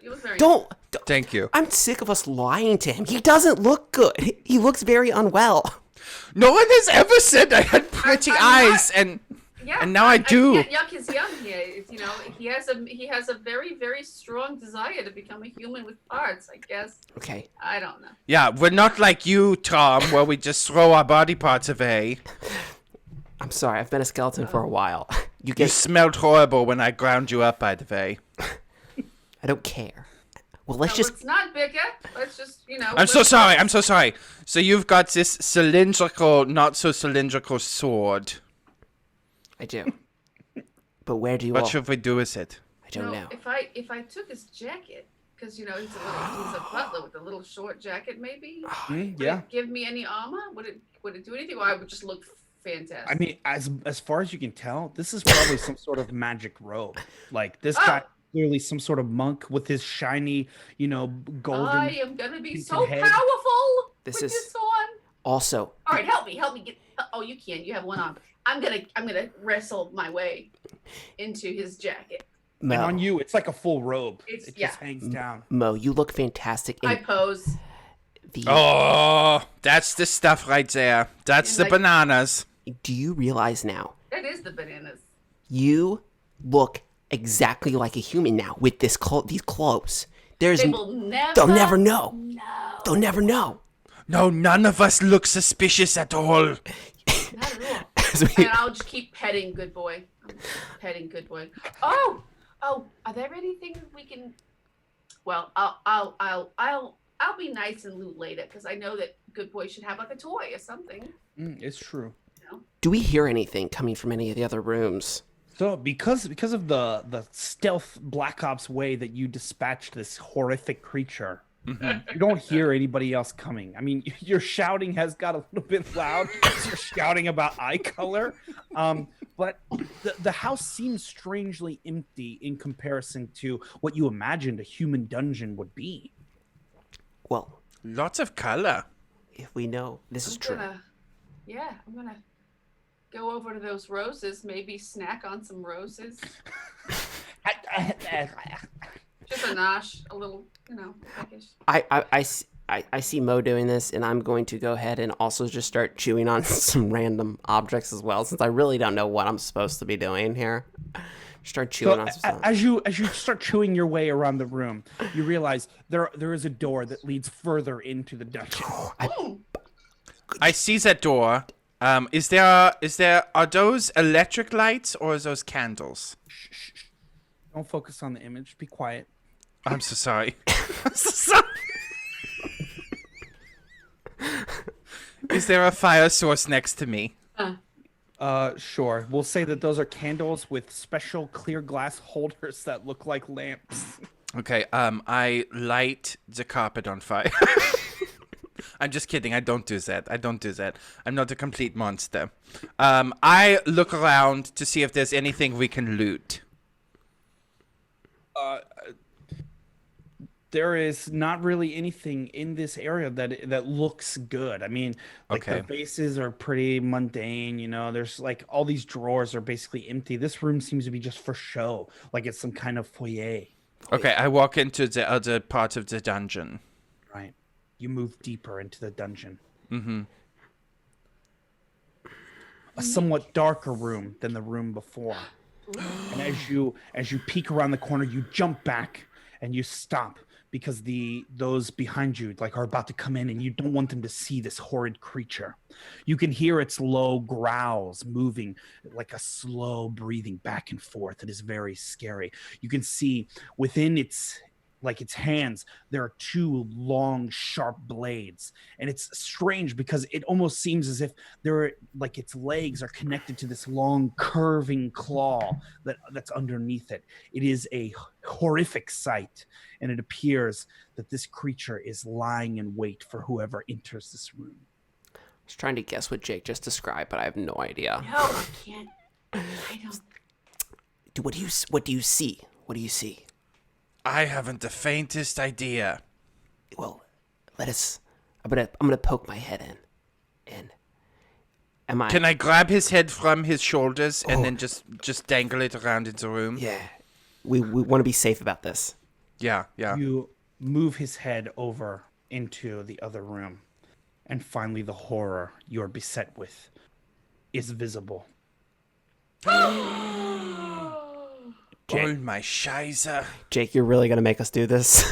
You look very Don't. Thank you. I'm sick of us lying to him. He doesn't look good. He looks very unwell. No one has ever said I had pretty I'm eyes, and Yeah, And now I do. Yuck is young here. It's, you know, he has a very, very strong desire to become a human with parts. I guess. Okay. I don't know. yeah, we're not like you, Tom, where we just throw our body parts away. I'm sorry. I've been a skeleton for a while. You You get. smelled horrible when I ground you up, by the way. I don't care. Well, let's No, just. let's not bicker. Let's just, you know. I'm so sorry. I'm so sorry. So you've got this cylindrical, not so cylindrical sword. I do. But where do you What all? should we do with it? I don't know. If I took his jacket, because you know he's a butler with a little short jacket, maybe. Would Yeah. it give me any armor? Would it do anything? Or I would just look fantastic. I mean, as far as you can tell, this is probably some sort of magic robe. Like this Oh. guy, clearly some sort of monk with his shiny, golden. I am gonna be painted so head. powerful This with is- this on. Also, All right, help me get. Oh, you can. You have one arm. I'm gonna wrestle my way into his jacket. And Mo, on you, it's like a full robe. It's- It just hangs down. Mo, you look fantastic. I And pose. Oh, that's the stuff right there. That's And the like- bananas. do you realize now That is the bananas. you look exactly like a human now with these clothes? There's They will never. they'll never know. No. They'll never know. No, none of us look suspicious at all. Not at all. As we- And I'll just keep petting good boy. I'm petting good boy. Oh, are there anything we can? Well, I'll be nice and loot later because I know that good boy should have like a toy or something. It's true. Do we hear anything coming from any of the other rooms? So because of the stealth Black Ops way that you dispatched this horrific creature, you don't hear anybody else coming. I mean, your shouting has got a little bit loud because you're shouting about eye color. But the house seems strangely empty in comparison to what you imagined a human dungeon would be. Well, Lots of color. if we know this is true. I'm gonna go over to those roses, maybe snack on some roses. Just a nosh, a little, peckish. I see Mo doing this, and I'm going to go ahead and also just start chewing on some random objects as well, since I really don't know what I'm supposed to be doing here. Start chewing on some stuff. As you start chewing your way around the room, you realize there is a door that leads further into the dungeon. I see that door. Are those electric lights or are those candles? Shh. Don't focus on the image. Be quiet. I'm so sorry. I'm so sorry. Is there a fire source next to me? Sure. We'll say that those are candles with special clear glass holders that look like lamps. Okay, I light the carpet on fire. I'm just kidding. I don't do that. I'm not a complete monster. I look around to see if there's anything we can loot. There is not really anything in this area that looks good. I mean, like Okay. the bases are pretty mundane, there's like all these drawers are basically empty. This room seems to be just for show, like it's some kind of foyer. Okay, I walk into the other part of the dungeon. Right. You move deeper into the dungeon. Mm-hmm. A somewhat darker room than the room before. And as you peek around the corner, you jump back and you stop because those behind you are about to come in and you don't want them to see this horrid creature. You can hear its low growls moving like a slow breathing back and forth. It is very scary. You can see within its hands, there are two long, sharp blades. And it's strange because it almost seems as if its legs are connected to this long, curving claw that's underneath it. It is a horrific sight, and it appears that this creature is lying in wait for whoever enters this room. I was trying to guess what Jake just described, but I have no idea. No, I can't. I don't. What do you see? What do you see? I haven't the faintest idea. Well, I'm gonna poke my head in. And Can I grab his head from his shoulders and then just dangle it around in the room? Yeah. We want to be safe about this. Yeah. You move his head over into the other room, and finally the horror you're beset with is visible. Oh my Scheiße. Jake, you're really gonna make us do this?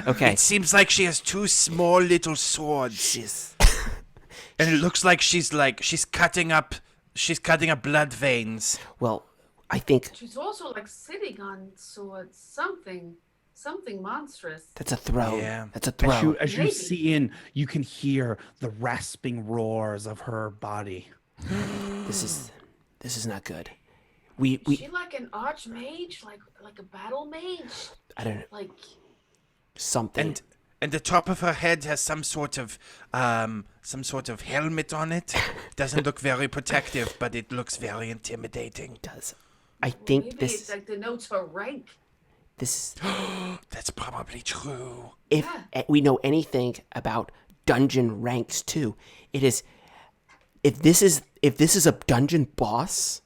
Okay. It seems like she has two small little swords. Jeez. And it looks like she's cutting up blood veins. Well, I think She's also sitting on swords. Something monstrous. that's a throw. Yeah. That's a throw. As you Maybe. see in, you can hear the rasping roars of her body. This is not good. Is she like an archmage, like a battle mage, I don't know, like something. And the top of her head has some sort of helmet on it. Doesn't look very protective, but it looks very intimidating. It does. I think maybe this it's denotes her rank. This That's probably true. if we know anything about dungeon ranks too, it is if this is a dungeon boss,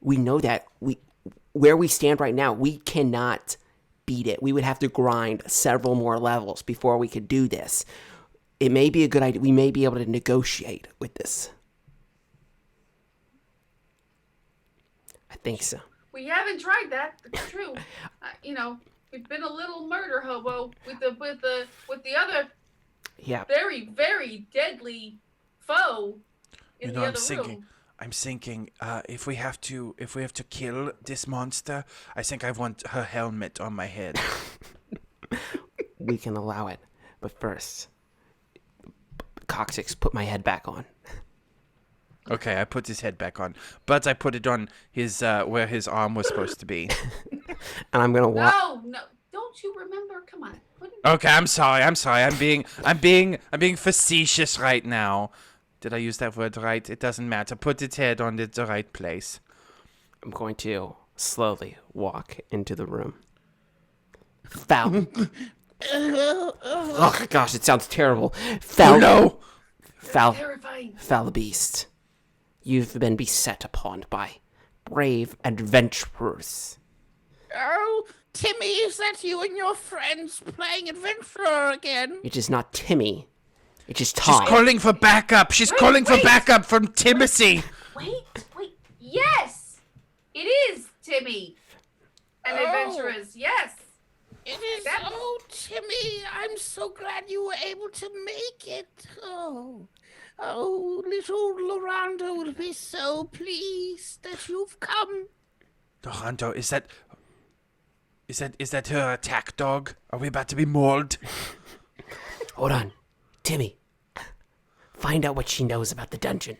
we know that where we stand right now, we cannot beat it. We would have to grind several more levels before we could do this. It may be a good idea. We may be able to negotiate with this. I think so. We haven't tried that. It's true. We've been a little murder hobo with the other very, very deadly foe in the other room. I'm thinking, if we have to kill this monster, I think I want her helmet on my head. We can allow it, but first, Coccyx, put my head back on. Okay, I put his head back on, but I put it on his where his arm was supposed to be. And I'm gonna walk. No, don't you remember? Come on. Okay, I'm sorry. I'm being facetious right now. Did I use that word right? It doesn't matter. Put its head on the right place. I'm going to slowly walk into the room. Foul. Oh gosh, it sounds terrible. Foul. Oh, no. Foul. Terrifying. Foul beast. You've been beset upon by brave adventurers. Oh, Timmy, is that you and your friends playing adventurer again? It is not Timmy. It is Tom. She's calling for backup. She's calling for backup from Timothy. Wait. Yes, it is Timmy and adventurers. Yes. It is. Oh, Timmy, I'm so glad you were able to make it. Oh, little Lorando will be so pleased that you've come. Dorando, is that her attack dog? Are we about to be mauled? Hold on. Timmy. Find out what she knows about the dungeon.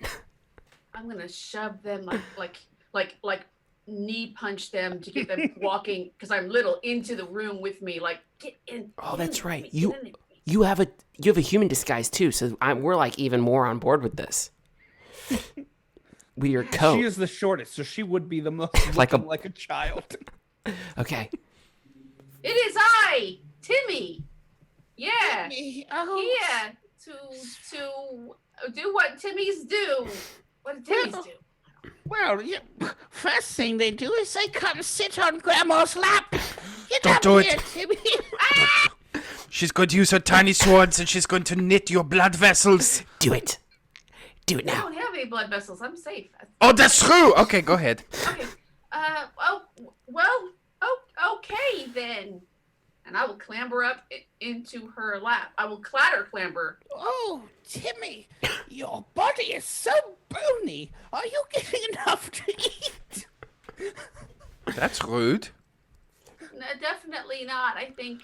I'm gonna shove them like knee punch them to get them walking because I'm little into the room with me. Like get in. Oh, that's right. You have a human disguise too, so we're like even more on board with this. With your coat. She is the shortest, so she would be the most like a child. Okay. It is I, Timmy. Yeah. Timmy, Here to do what Timmys do. What do Timmys do? Well, first thing they do is they come sit on Grandma's lap. Get Don't up do here, it. Timmy. She's going to use her tiny swords and she's going to knit your blood vessels. Do it. Do it I now. don't have any blood vessels. I'm safe. Oh, that's true. Okay, go ahead. Okay. Okay then. And I will clamber up into her lap. I will clamber. Oh, Timmy, your body is so bony. Are you getting enough to eat? That's rude. No, definitely not. I think.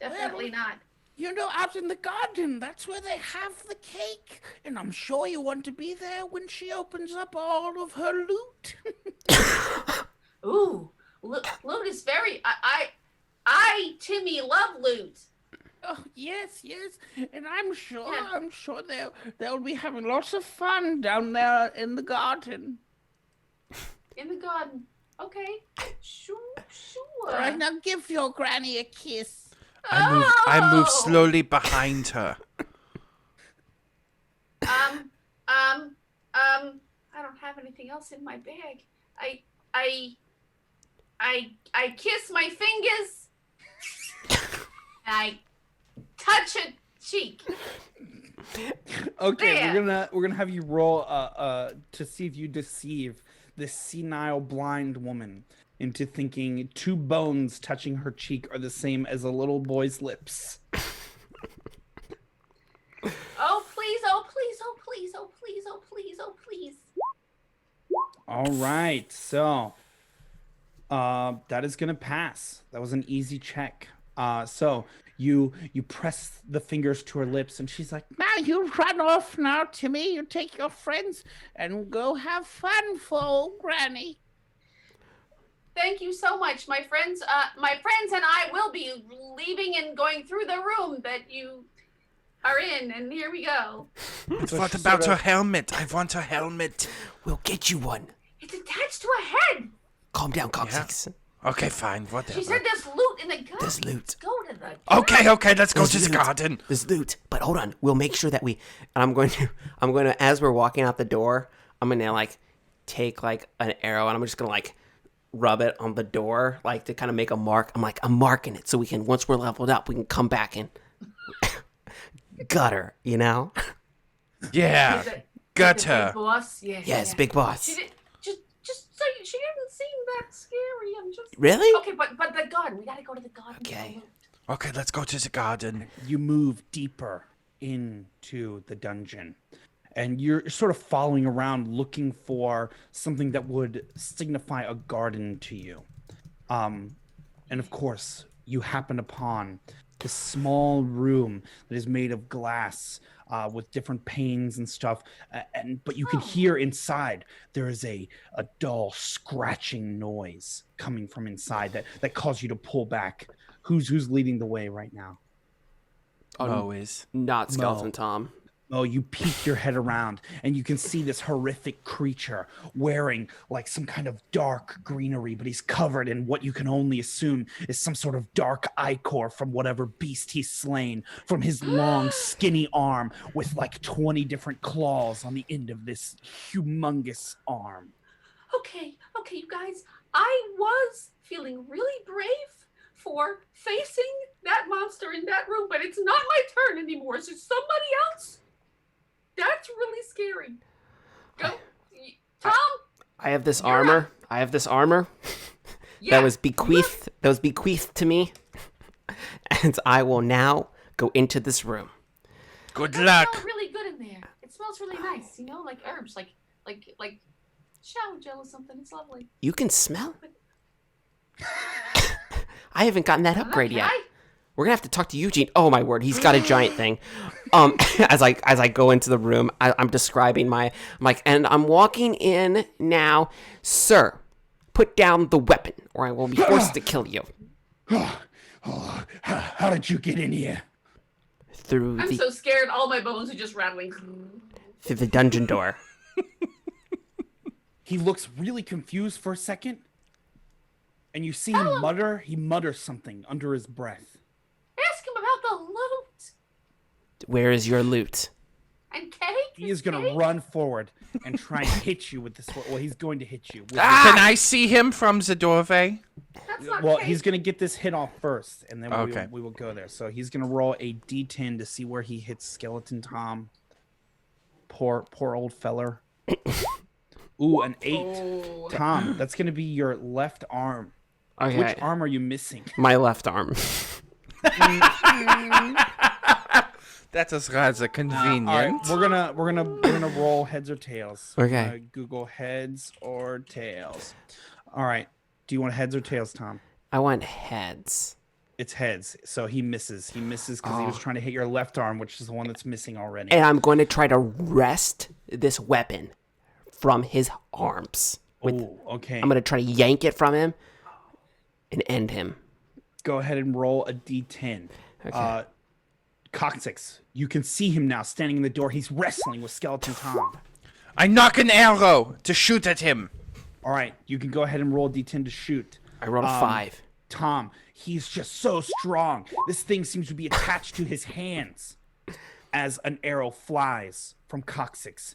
Definitely not. You know, out in the garden, that's where they have the cake. And I'm sure you want to be there when she opens up all of her loot. Ooh, loot is very. Timmy, love loot. Oh, yes. And I'm sure they'll be having lots of fun down there in the garden. In the garden. Okay. Sure. All right, now give your granny a kiss. I move slowly behind her. I don't have anything else in my bag. I kiss my fingers. And I touch a cheek. Okay, There. we're gonna have you roll to see if you deceive this senile blind woman into thinking two bones touching her cheek are the same as a little boy's lips. Oh please, oh please, oh please, oh please, oh please, oh please. All right, so that is gonna pass. That was an easy check. So you press the fingers to her lips, and she's like, Now you run off now, Timmy. You take your friends and go have fun for old Granny. Thank you so much, my friends. My friends and I will be leaving and going through the room that you are in, and here we go. But So what she about sort her of- helmet? I want her helmet. We'll get you one. It's attached to a head. Calm down, Coccyx. Okay, fine, whatever. She said there's loot in the garden. There's loot. Let's go to the garden. Okay, let's go There's to the loot. garden. There's loot. But hold on. We'll make sure that we. And I'm going to. As we're walking out the door, I'm gonna like take like an arrow and I'm just gonna like rub it on the door, like to kind of make a mark. I'm marking it so we can. Once we're leveled up, we can come back and gutter. You know? Yeah, Is it- gut the her. big boss? Yeah. Yes, yeah. big boss. She did, just so she didn't seem that scary. I'm just Really? okay, but the garden. We gotta go to the garden. Okay. Okay, let's go to the garden. You move deeper into the dungeon, and you're sort of following around looking for something that would signify a garden to you. And of course, you happen upon this small room that is made of glass with different panes and stuff. But you can hear inside there is a dull scratching noise coming from inside that caused you to pull back. Who's leading the way right now? Always. Not Skeleton No. Tom. Oh, you peek your head around and you can see this horrific creature wearing like some kind of dark greenery, but he's covered in what you can only assume is some sort of dark ichor from whatever beast he's slain, from his long, skinny arm with like 20 different claws on the end of this humongous arm. Okay, you guys. I was feeling really brave for facing that monster in that room, but it's not my turn anymore. It's just somebody else. That's really scary. Go, Tom. I have this You're armor. I have this armor Yeah, that was bequeathed to me, and I will now go into this room. Good It luck. smells really good in there. It smells really nice. You know, like herbs, like shower gel or something. It's lovely. You can smell? I haven't gotten that upgrade Okay. yet. We're gonna have to talk to Eugene. Oh my word, he's got a giant thing. As I go into the room, I'm describing I'm like, and I'm walking in now, sir. Put down the weapon, or I will be forced to kill you. How did you get in here? Through I'm the so scared. All my bones are just rattling. through the dungeon door. He looks really confused for a second, and you see him mutter. He mutters something under his breath. Ask him about the loot Where is your loot? and cake. He is going to Cake? run forward and try and hit you with this. Well, he's going to hit you. With Can I see him from the doorway? That's not well, cake. he's going to get this hit off first, and then Okay. we will go there. So he's going to roll a d10 to see where he hits Skeleton Tom. Poor old feller. Ooh, an 8. Oh. Tom, that's going to be your left arm. Okay, Which arm are you missing? my left arm. That is rather convenient. All right, we're gonna roll heads or tails. We're Okay. gonna Google heads or tails. All right. Do you want heads or tails, Tom? I want heads. It's heads. So he misses. He misses because he was trying to hit your left arm, which is the one that's missing already. And I'm going to try to wrest this weapon from his arms. Oh, okay. I'm going to try to yank it from him and end him. Go ahead and roll a d10. Okay. Coccyx, you can see him now standing in the door. He's wrestling with Skeleton Tom. I knock an arrow to shoot at him. All right, you can go ahead and roll a d10 to shoot. I rolled a 5. Tom, he's just so strong. This thing seems to be attached to his hands as an arrow flies from Coccyx,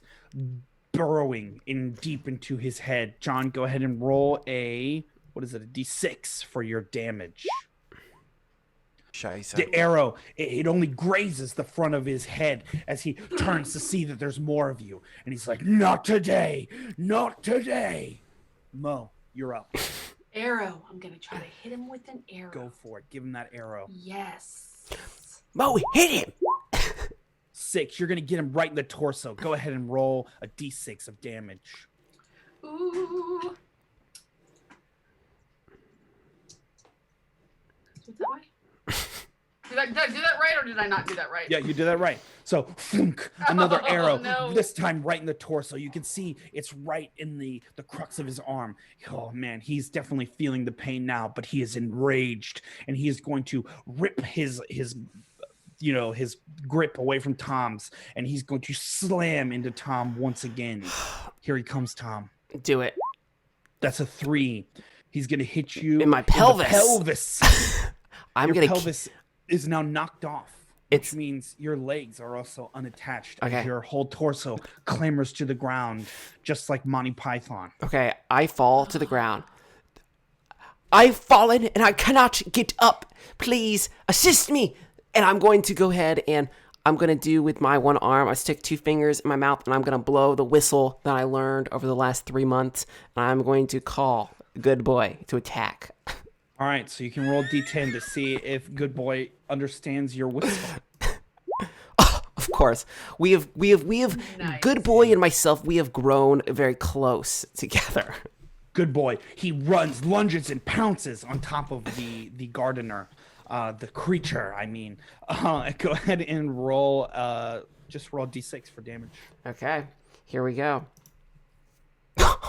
burrowing in deep into his head. John, go ahead and roll a d6 for your damage. Scheiße. The arrow, it only grazes the front of his head as he turns to see that there's more of you. And he's like, not today, not today. Mo, you're up. Arrow. I'm gonna try to hit him with an arrow. Go for it. Give him that arrow. Yes. Mo, hit him! 6, you're going to get him right in the torso. Go ahead and roll a d6 of damage. Ooh. Do it that way? Did I do that right or did I not do that right? Yeah, you did that right. So, thunk, another Oh, arrow, no. this time right in the torso. You can see it's right in the crux of his arm. Oh, man, he's definitely feeling the pain now, but he is enraged, and he is going to rip his grip away from Tom's, and he's going to slam into Tom once again. Here he comes, Tom. Do it. That's a 3. He's gonna hit you In my in the pelvis. pelvis. I'm Your gonna. pelvis is now knocked off, which It's- means your legs are also unattached. Okay. As your whole torso clambers to the ground, just like Monty Python. Okay, I fall to the ground. I've fallen and I cannot get up. Please assist me. And I'm going to go ahead and I'm going to do with my one arm. I stick 2 fingers in my mouth and I'm going to blow the whistle that I learned over the last 3 months. And I'm going to call Good Boy to attack. All right, so you can roll D10 to see if Good Boy understands your whistle. Of course, we have Nice. Good Boy and myself. We have grown very close together. Good Boy. He runs, lunges, and pounces on top of the gardener, the creature. I mean, go ahead and roll. Just roll D6 for damage. Okay, here we go.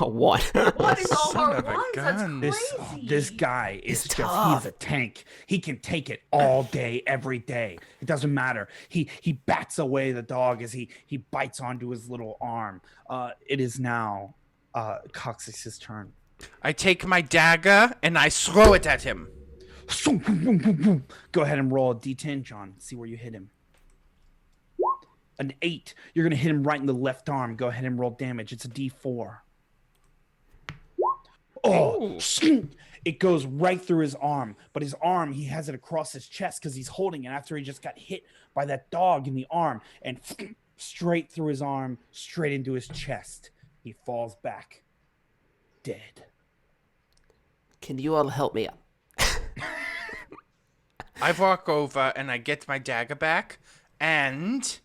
A 1. What is all Son our of a ones? That's gun. crazy. This guy is He's just tough. he's a tank. He can take it all day, every day. It doesn't matter. He bats away the dog as he bites onto his little arm. It is now Coccyx's turn. I take my dagger and I throw it at him. Go ahead and roll a D10, John. See where you hit him. An 8. You're gonna hit him right in the left arm. Go ahead and roll damage. It's a D4. Oh, it goes right through his arm, but his arm, he has it across his chest because he's holding it after he just got hit by that dog in the arm, and straight through his arm, straight into his chest. He falls back, dead. Can you all help me up? I walk over and I get my dagger back and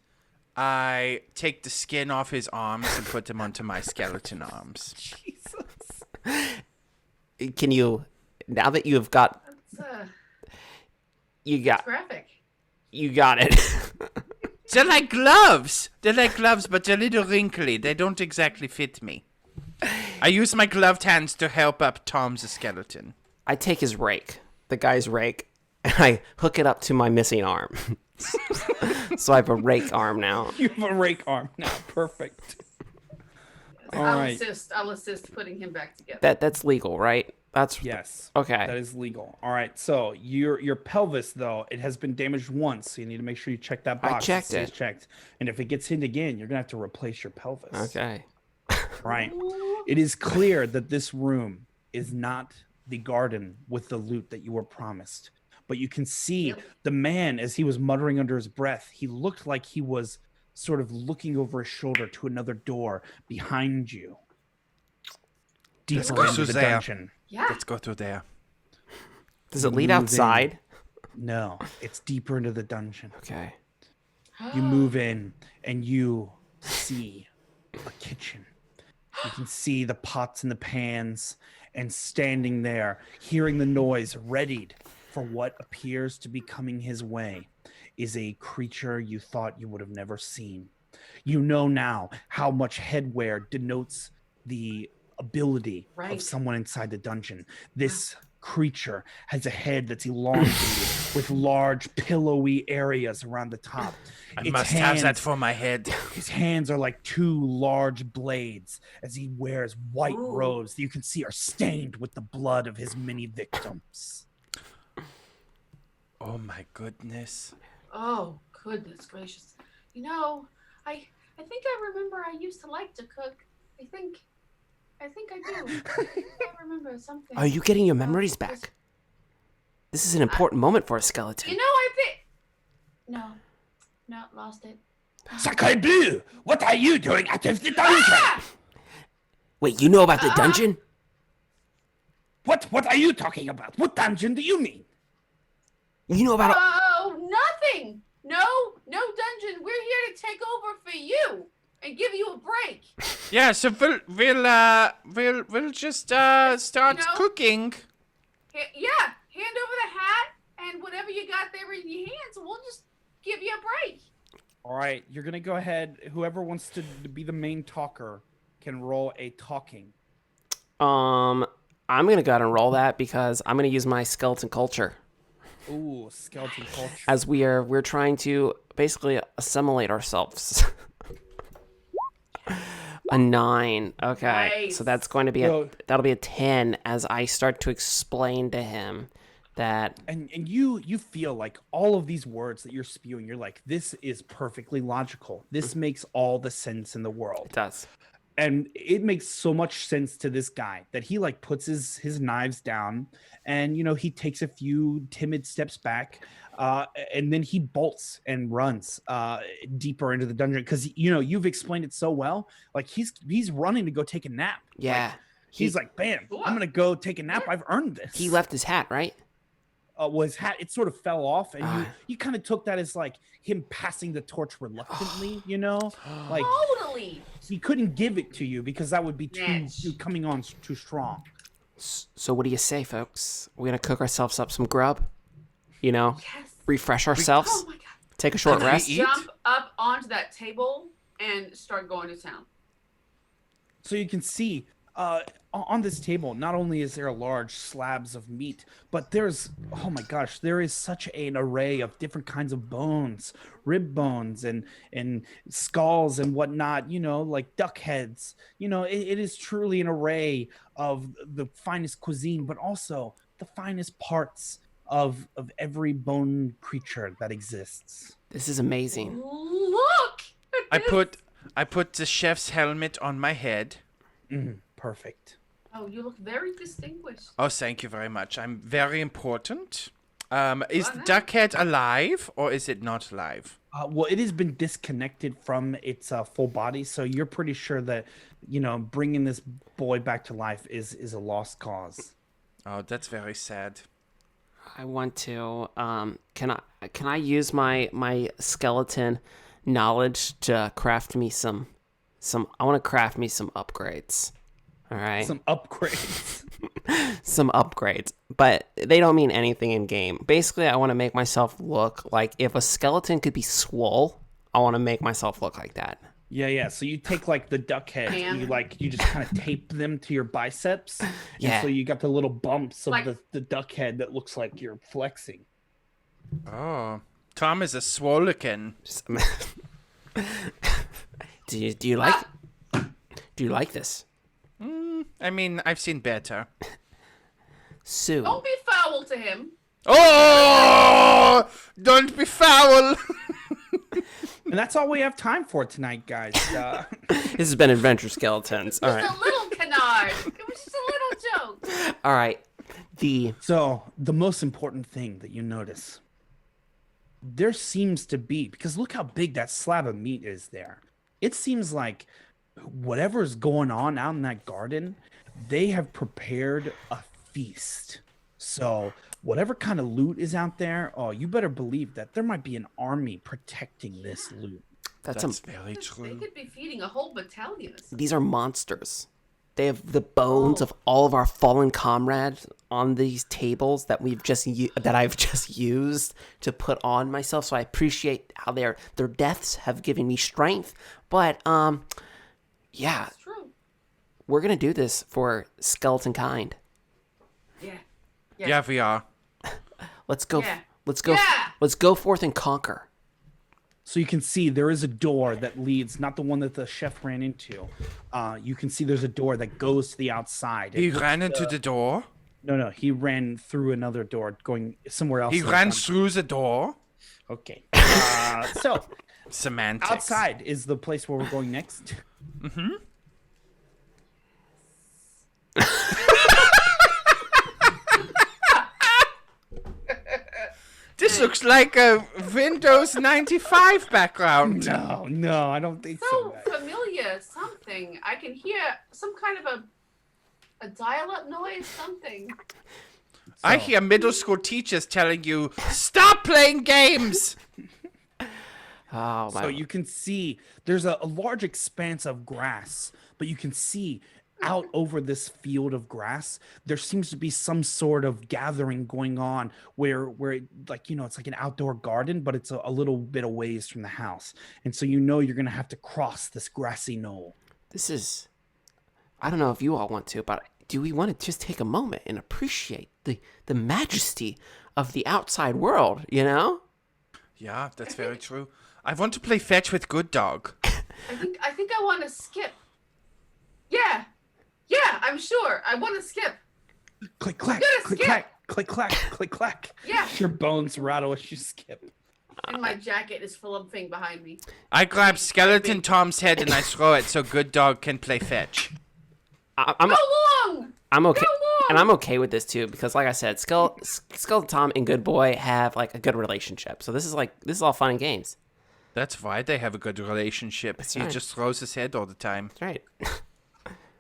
I take the skin off his arms and put them onto my skeleton arms. Can you, now that you have got, That's you got graphic. They're like gloves. They're like gloves, but they're a little wrinkly. They don't exactly fit me. I use my gloved hands to help up Tom's skeleton. I take his rake, the guy's rake, and I hook it up to my missing arm. So I have a rake arm now. You have a rake arm now. Perfect. All I'll right. I'll assist putting him back together. That's legal, right? That's Yes. okay. That is legal. All right. So your pelvis, though, it has been damaged once. So you need to make sure you check that box. checked See it. it's checked. And if it gets hit again, you're gonna have to replace your pelvis. Okay. Right. It is clear that this room is not the garden with the loot that you were promised. But you can see Yep. the man, as he was muttering under his breath, he looked like he was sort of looking over his shoulder to another door behind you. Deeper go into the through there. dungeon. Yeah. Let's go through there. Does it lead Move in. outside? No, it's deeper into the dungeon. Okay. You move in and you see a kitchen. You can see the pots and the pans, and standing there, hearing the noise, readied for what appears to be coming his way, is a creature you thought you would have never seen. You know now how much headwear denotes the ability Right. of someone inside the dungeon. This creature has a head that's elongated with large pillowy areas around the top. I Its must have that hands- for my head. His hands are like 2 large blades as he wears white Ooh. robes that you can see are stained with the blood of his many victims. Oh my goodness. Oh, goodness gracious. You know, I think I remember I used to like to cook. I think I do. I remember something. Are you getting your memories This- back? This is an important moment for a skeleton. You know, I think. No, lost it. Sacre bleu! What are you doing out of the dungeon? Wait, you know about the dungeon? What are you talking about? What dungeon do you mean? You know about Oh, nothing. No dungeon. We're here to take over for you and give you a break. Yeah, so we'll just start You know? cooking. Yeah, hand over the hat and whatever you got there in your hands, and we'll just give you a break. All right, you're going to go ahead. Whoever wants to be the main talker can roll a talking. I'm gonna go ahead and roll that because I'm gonna use my skeleton culture Ooh, skeleton culture. as we're trying to basically assimilate ourselves. A 9. Okay. Nice. So that's going to be that'll be a 10 as I start to explain to him that And you feel like all of these words that you're spewing, you're like, this is perfectly logical. This makes all the sense in the world. it does. And it makes so much sense to this guy that he like puts his knives down, and he takes a few timid steps back, and then he bolts and runs deeper into the dungeon because you've explained it so well. Like he's running to go take a nap. Yeah. Like, he's like, bam, I'm gonna go take a nap. I've earned this. He left his hat, right? Well, his hat, it sort of fell off, and you kind of took that as like him passing the torch reluctantly, like Totally. he couldn't give it to you because that would be Yes. too coming on too strong. So what do you say, folks? We're going to cook ourselves up some grub, Yes. refresh ourselves, Oh my god. take a short I'm gonna rest. eat? jump up onto that table and start going to town. So you can see on this table, not only is there large slabs of meat, but there's, oh my gosh, there is such an array of different kinds of bones, rib bones and skulls and whatnot, like duck heads. It is truly an array of the finest cuisine, but also the finest parts of every bone creature that exists. This is amazing. Look! at this. I put the chef's helmet on my head. Perfect. Oh, you look very distinguished. Oh, thank you very much. I'm very important. Is Oh, nice. Duckhead alive or is it not alive? Well, it has been disconnected from its full body, so you're pretty sure that bringing this boy back to life is a lost cause. Oh, that's very sad. I want to can I use my skeleton knowledge to craft me some I want to craft me some upgrades. All right. Some upgrades. Some upgrades, but they don't mean anything in game. Basically, I want to make myself look like if a skeleton could be swole, I want to make myself look like that. Yeah. So you take like the duck head, Ham. you just kind of tape them to your biceps. Yeah. And so you got the little bumps of Like- the duck head that looks like you're flexing. Oh, Tom is a swolican. Just- do you like this? I mean, I've seen better. Sue. Don't be foul to him. Oh, don't be foul. And that's all we have time for tonight, guys. This has been Adventure Skeletons. All Just right. a little canard. It was just a little joke. All right. So the most important thing that you notice, there seems to be, because look how big that slab of meat is there. It seems like whatever's going on out in that garden, they have prepared a feast. So whatever kind of loot is out there, oh, you better believe that there might be an army protecting this loot. That's very They true. could be feeding a whole battalion of stuff. these are monsters. They have the bones of all of our fallen comrades on these tables that I've just used to put on myself. So I appreciate how their deaths have given me strength. But yeah, It's true. we're gonna do this for skeleton kind. Yeah. Yeah, we are. Let's go. Yeah. Let's go. Yeah. Let's go forth and conquer. So you can see there is a door that leads, not the one that the chef ran into. You can see there's a door that goes to the outside. He It looks- ran into the door. No, he ran through another door going somewhere else. He in the ran dungeon. through the door. Okay. So Semantics. outside is the place where we're going next. This looks like a Windows 95 background. No, I don't think so. So guys. familiar. Something. I can hear some kind of a dial-up noise. Something. I So- hear middle school teachers telling you, stop playing games. Oh my! So you can see there's a large expanse of grass, but you can see out over this field of grass, there seems to be some sort of gathering going on where it, like, it's like an outdoor garden, but it's a little bit a ways from the house. And so you're going to have to cross this grassy knoll. This is. I don't know if you all want to, but do we want to just take a moment and appreciate the majesty of the outside world? You know. Yeah, that's very true. I want to play fetch with Good Dog. I think I want to skip. Yeah, I'm sure. I want to skip. Click clack, Gotta click skip. clack, click clack, click clack. Yeah. Your bones rattle as you skip. And my jacket is full of thing behind me. I grab Skeleton Tom's head and I throw it so Good Dog can play fetch. I'm Go long! I'm okay, Go long! and I'm okay with this too because, like I said, Skeleton Tom and Good Boy have like a good relationship. So this is all fun and games. That's why they have a good relationship. He right. just throws his head all the time. That's right.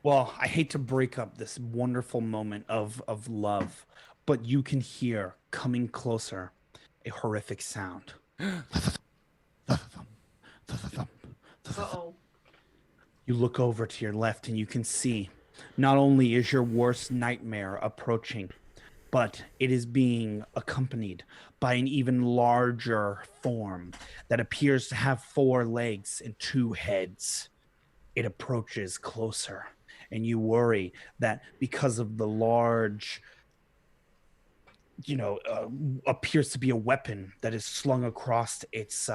Well, I hate to break up this wonderful moment of love, but you can hear coming closer a horrific sound. Uh-oh. You look over to your left and you can see not only is your worst nightmare approaching, but it is being accompanied by an even larger form that appears to have 4 legs and 2 heads. It approaches closer, and you worry that because of the large, appears to be a weapon that is slung across its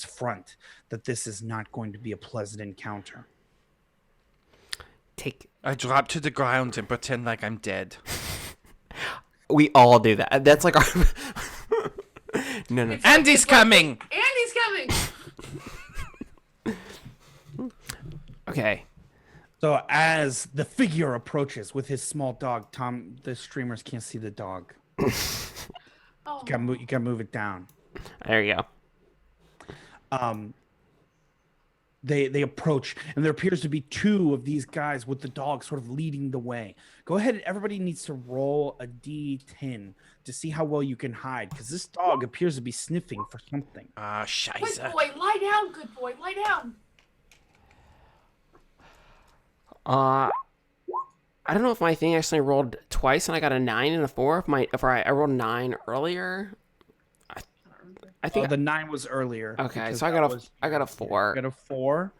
front, that this is not going to be a pleasant encounter. I drop to the ground and pretend like I'm dead. We all do that. That's like our. No. Andy's coming! Andy's coming! Okay. So as the figure approaches with his small dog, Tom, the streamers can't see the dog. Oh. You gotta move it down. There you go. They approach, and there appears to be 2 of these guys with the dog sort of leading the way. Go ahead, everybody needs to roll a D10 to see how well you can hide, because this dog appears to be sniffing for something. Ah, Good scheisse. boy, lie down, good boy, lie down. I don't know if my thing actually rolled twice and I got a 9 and a 4. If I rolled 9 earlier, I think The 9 was earlier. Okay, because so I that got a was- I got a 4. I got a 4,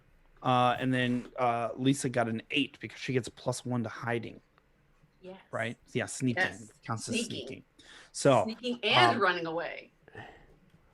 and then Lisa got an 8 because she gets a +1 to hiding. Yes. Right? Yeah, sneaking. Yes. Counts as Sneaking. sneaking. So Sneaking and running away.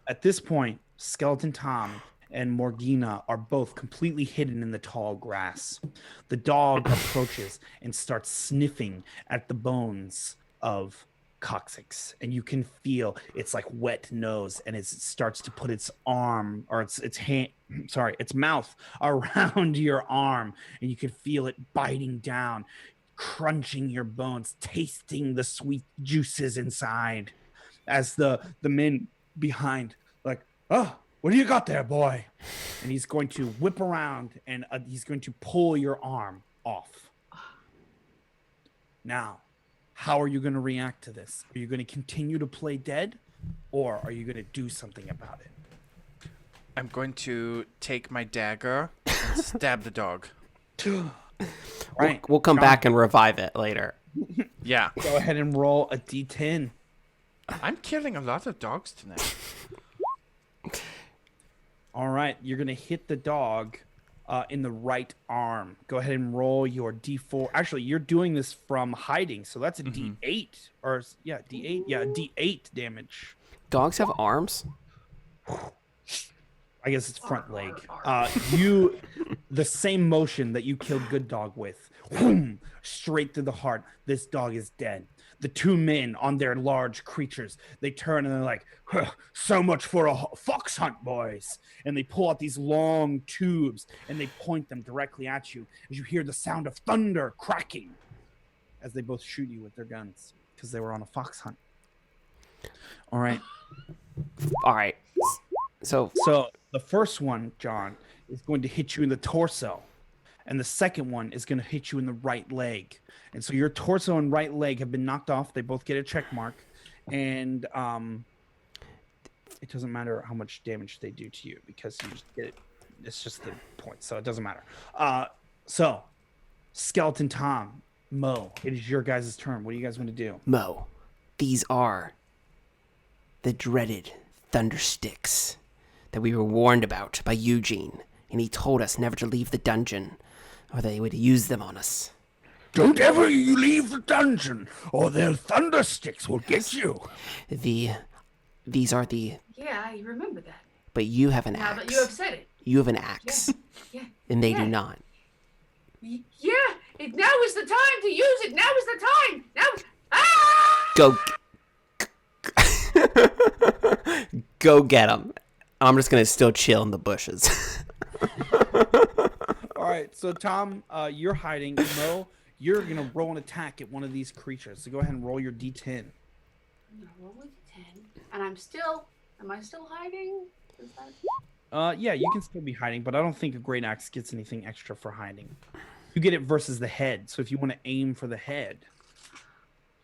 at this point, Skeleton Tom and Morgana are both completely hidden in the tall grass. The dog approaches and starts sniffing at the bones of Coccyx, and you can feel its like wet nose, and as it starts to put its arm or its mouth around your arm, and you can feel it biting down, crunching your bones, tasting the sweet juices inside. As the men behind, like, oh, what do you got there, boy? And he's going to whip around and he's going to pull your arm off. Now, how are you going to react to this? Are you going to continue to play dead, or are you going to do something about it? I'm going to take my dagger and stab the dog. Right. We'll come John, back and revive it later. Yeah. Go ahead and roll a D10. I'm killing a lot of dogs tonight. All right, you're going to hit the dog in the right arm. Go ahead and roll your D4. Actually, you're doing this from hiding, so that's a D8 D8. Yeah, D8 damage. Dogs have arms? I guess it's front Arr, leg. arr, The same motion that you killed Good Dog with, straight through the heart. This dog is dead. The 2 men on their large creatures, they turn and they're like, huh, so much for a fox hunt, boys. And they pull out these long tubes and they point them directly at you as you hear the sound of thunder cracking as they both shoot you with their guns because they were on a fox hunt. All right. All right. So So the first one, John, is going to hit you in the torso. And the second one is going to hit you in the right leg. And so your torso and right leg have been knocked off. They both get a check mark. And it doesn't matter how much damage they do to you because you just get it. It's just the point. So it doesn't matter. So Skeleton Tom, Mo, it is your guys' turn. What do you guys want to do? Mo, these are the dreaded thunder sticks that we were warned about by Eugene, and he told us never to leave the dungeon, or they would use them on us. Don't ever you leave the dungeon, or their thunder sticks will get you. These are the. Yeah, I remember that. But you have an Now axe. that you have said it. You have an axe, Yeah. and they Yeah. do not. Yeah, Now is the time to use it. Now is the time. Now. Ah! Go get him. I'm just gonna still chill in the bushes. All right, so Tom, you're hiding. Mo, you're gonna roll an attack at one of these creatures. So go ahead and roll your D10. I'm gonna roll a 10, and I'm still. Am I still hiding? Is that... Yeah, you can still be hiding, but I don't think a great axe gets anything extra for hiding. You get it versus the head. So if you want to aim for the head.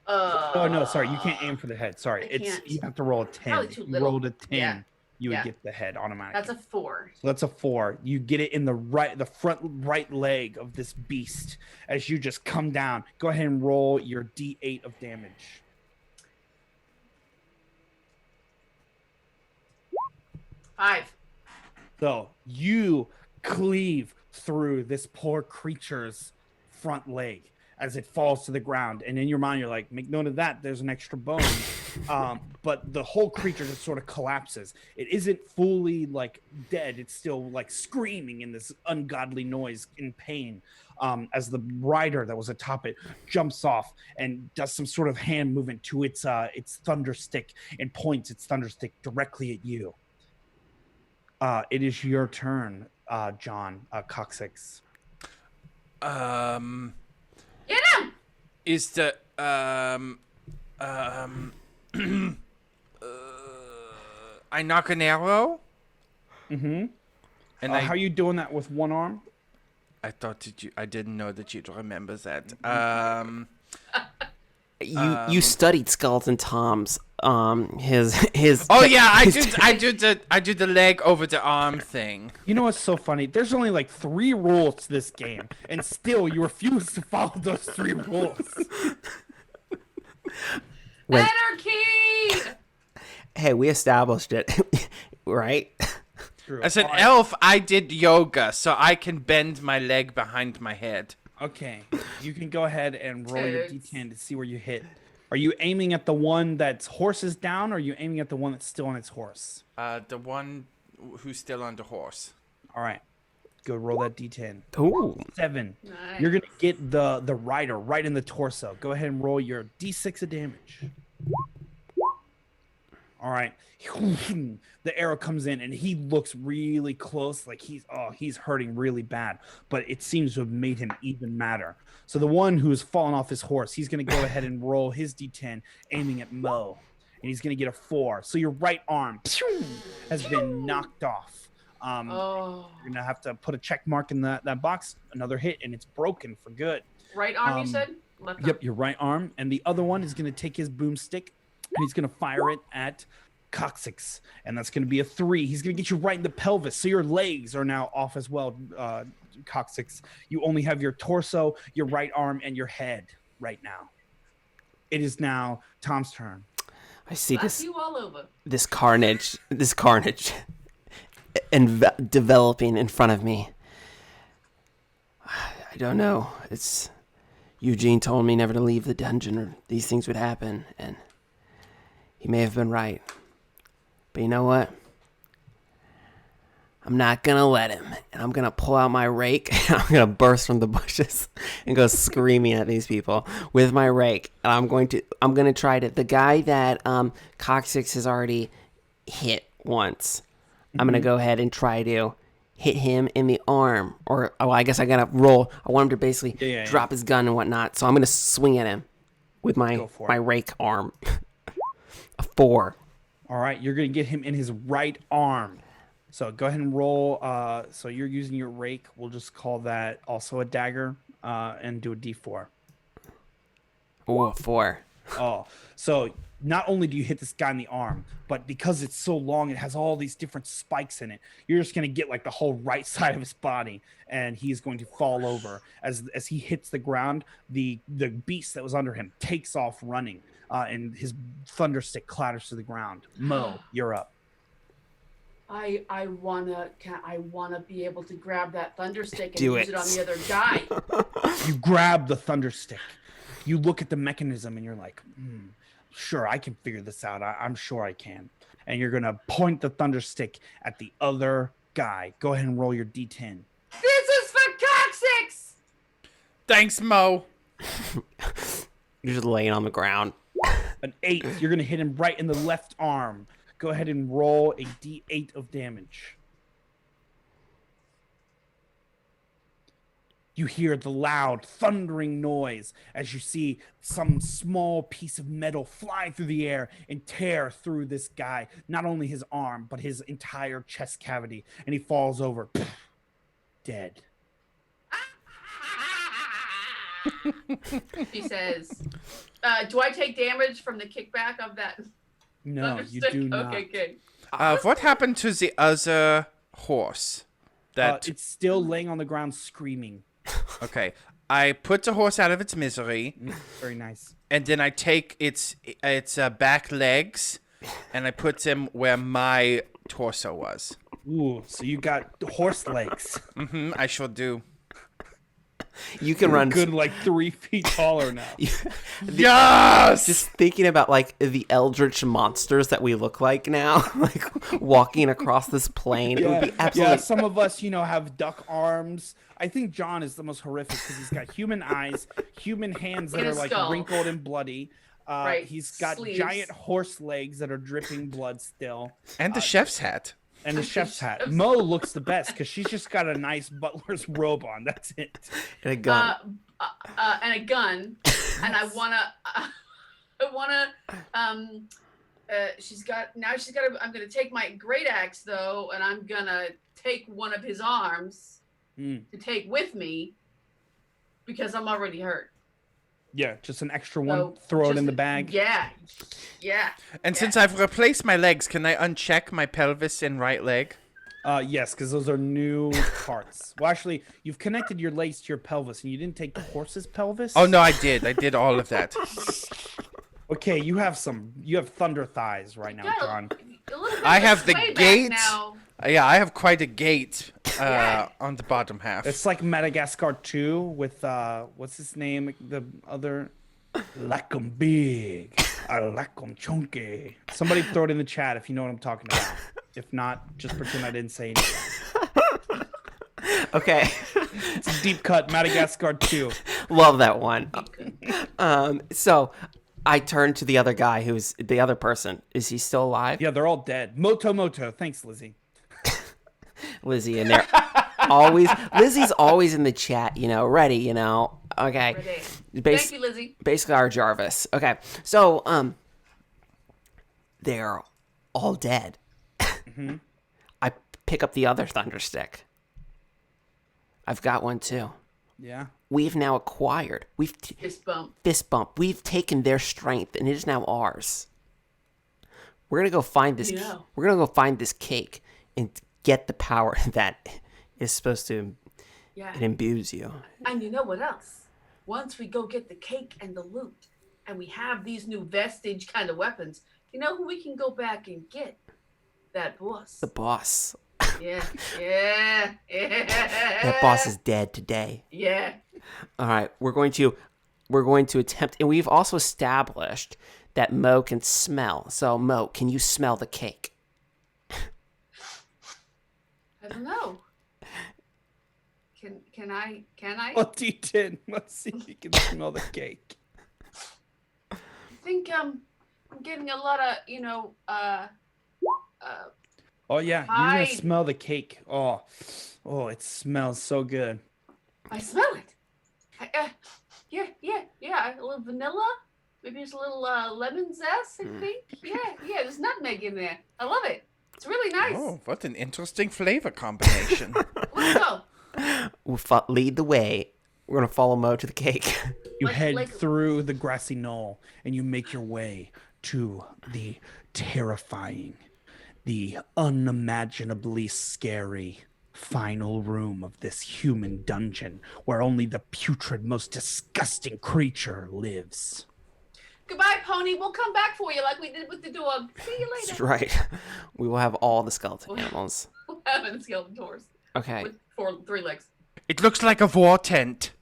Oh no, sorry, you can't aim for the head. Sorry, you have to roll a 10. Probably too If you little. rolled a 10, Yeah. you would get the head automatically. That's a 4. So that's a 4. You get it in the front right leg of this beast as you just come down. Go ahead and roll your D8 of damage. 5. So you cleave through this poor creature's front leg as it falls to the ground. And in your mind, you're like, make note of that. There's an extra bone. But the whole creature just sort of collapses. It isn't fully like dead. It's still like screaming in this ungodly noise in pain. As the rider that was atop it jumps off and does some sort of hand movement to its thunder stick and points its thunder stick directly at you. It is your turn, John, Coccyx. Get him! Is the I knock an arrow? Mm-hmm. And How are you doing that with one arm? I thought I didn't know that you'd remember that. You studied Skeleton Tom's his. Oh yeah, I do the leg over the arm thing. You know what's so funny? There's only like 3 rules to this game, and still you refuse to follow those 3 rules. Wait. Anarchy! Hey, we established it, right? True. As an All right. elf, I did yoga, so I can bend my leg behind my head. Okay, you can go ahead and roll your Toots. D10 to see where you hit. Are you aiming at the one that's horse is down, or are you aiming at the one that's still on its horse? The one who's still on the horse. All right, go roll that D10. Ooh. 7. Nice. You're gonna get the rider right in the torso. Go ahead and roll your D6 of damage. All right. The arrow comes in and he looks really close, like he's hurting really bad, but it seems to have made him even madder. So the one who's fallen off his horse, he's going to go ahead and roll his D10 aiming at Mo, and he's going to get a 4. So your right arm has been knocked off. You're going to have to put a check mark in that box, another hit, and it's broken for good. Right arm, you said? Left arm. Yep, your right arm, and the other one is going to take his boomstick and he's going to fire it at Coccyx, and that's going to be a 3. He's going to get you right in the pelvis, so your legs are now off as well, Coccyx. You only have your torso, your right arm, and your head right now. It is now Tom's turn. I see Slap you all over. this carnage developing in front of me. I don't know. It's Eugene told me never to leave the dungeon or these things would happen, and he may have been right. But you know what? I'm not gonna let him, and I'm gonna pull out my rake, and I'm gonna burst from the bushes and go screaming at these people with my rake. And I'm gonna try to, the guy that Coccyx has already hit once. I'm gonna go ahead and try to hit him in the arm, or I guess I gotta roll. I want him to basically drop his gun and whatnot. So I'm gonna swing at him with my rake arm. A 4. All right, you're going to get him in his right arm. So go ahead and roll. So you're using your rake. We'll just call that also a dagger, and do a D4. Oh, a 4. Oh, so not only do you hit this guy in the arm, but because it's so long, it has all these different spikes in it. You're just going to get like the whole right side of his body, and he's going to fall over. As he hits the ground, the beast that was under him takes off running. And his thunder stick clatters to the ground. Mo, you're up. I wanna be able to grab that thunder stick and Do use it. it on the other guy. You grab the thunder stick. You look at the mechanism and you're like, sure, I can figure this out. I'm sure I can. And you're gonna point the thunder stick at the other guy. Go ahead and roll your D10. This is for Coccyx! Thanks, Mo. You're just laying on the ground. An 8. You're gonna hit him right in the left arm. Go ahead and roll a d8 of damage. You hear the loud, thundering noise as you see some small piece of metal fly through the air and tear through this guy, not only his arm, but his entire chest cavity, and he falls over, dead. She says, do I take damage from the kickback of that? No, you thunderstick? do not. Okay, good. What happened to the other horse? That It's still laying on the ground screaming. okay. I put the horse out of its misery, Very nice. and then I take its back legs, and I put them where my torso was. Ooh, so you got horse legs. I sure do. You can run. Good, like 3 feet taller now. Yes. Just thinking about like the eldritch monsters that we look like now, like walking across this plane. It would be absolutely. Yeah, some of us, have duck arms. I think John is the most horrific because he's got human eyes, human hands that And a are like skull. wrinkled and bloody. Right, He's got sleeves. giant horse legs that are dripping blood still. And the chef's hat. And the chef's hat. Mo looks the best because she's just got a nice butler's robe on. That's it. And a gun. And a gun, and I wanna, she's got. I'm gonna take my great axe though, and I'm gonna take one of his arms to take with me because I'm already hurt. Yeah, just an extra one. So Throw it just- in the bag. Yeah. And since I've replaced my legs, can I uncheck my pelvis and right leg? Yes, because those are new parts. Well, actually, you've connected your legs to your pelvis, and you didn't take the horse's pelvis. Oh no, I did. I did all of that. Okay, you have thunder thighs right now, Got a- John. a little bit I of a have the sway back gait. now. Yeah, I have quite a gait Yeah. on the bottom half. It's like Madagascar 2 with what's his name? The other, like 'em big, I like 'em chunky. Somebody throw it in the chat if you know what I'm talking about. If not, just pretend I didn't say anything. Okay. It's a deep cut Madagascar 2. Love that one. So I turn to the other guy who's the other person. Is he still alive? Yeah, they're all dead. Moto. Thanks, Lizzie. Lizzie, and they're always Lizzie's always in the chat, ready, Okay. Ready. Thank you, Lizzie. Basically our Jarvis. Okay. So they're all dead. I pick up the other thunderstick. I've got one too. Yeah. We've now acquired. Fist bump. Fist bump. We've taken their strength, and it is now ours. We're gonna go find this. Yeah. We're gonna go find this cake and get the power that is supposed to. Yeah. It imbues you. And you know what else? Once we go get the cake and the loot, and we have these new vestige kind of weapons, you know who we can go back and get? That boss. The boss. Yeah. That boss is dead today. Yeah. All right, we're going to attempt, and we've also established that Mo can smell. So Mo, can you smell the cake? I don't know. Can I? What D10? Let's see if you can smell the cake. I think I'm getting a lot of Oh yeah, you're Hi. gonna smell the cake. Oh, it smells so good. I smell it. Yeah. A little vanilla. Maybe just a little lemon zest. I think. Yeah. There's nutmeg in there. I love it. It's really nice. Oh, what an interesting flavor combination. Let's go. We'll lead the way. We're gonna follow Mo to the cake. You Like- head like- through the grassy knoll and you make your way to the terrifying, the unimaginably scary final room of this human dungeon where only the putrid, most disgusting creature lives. Goodbye, pony. We'll come back for you like we did with the dog. See you later. That's right. We will have all the skeleton animals. We'll have a skeleton horse Okay. with 3 legs. It looks like a war tent.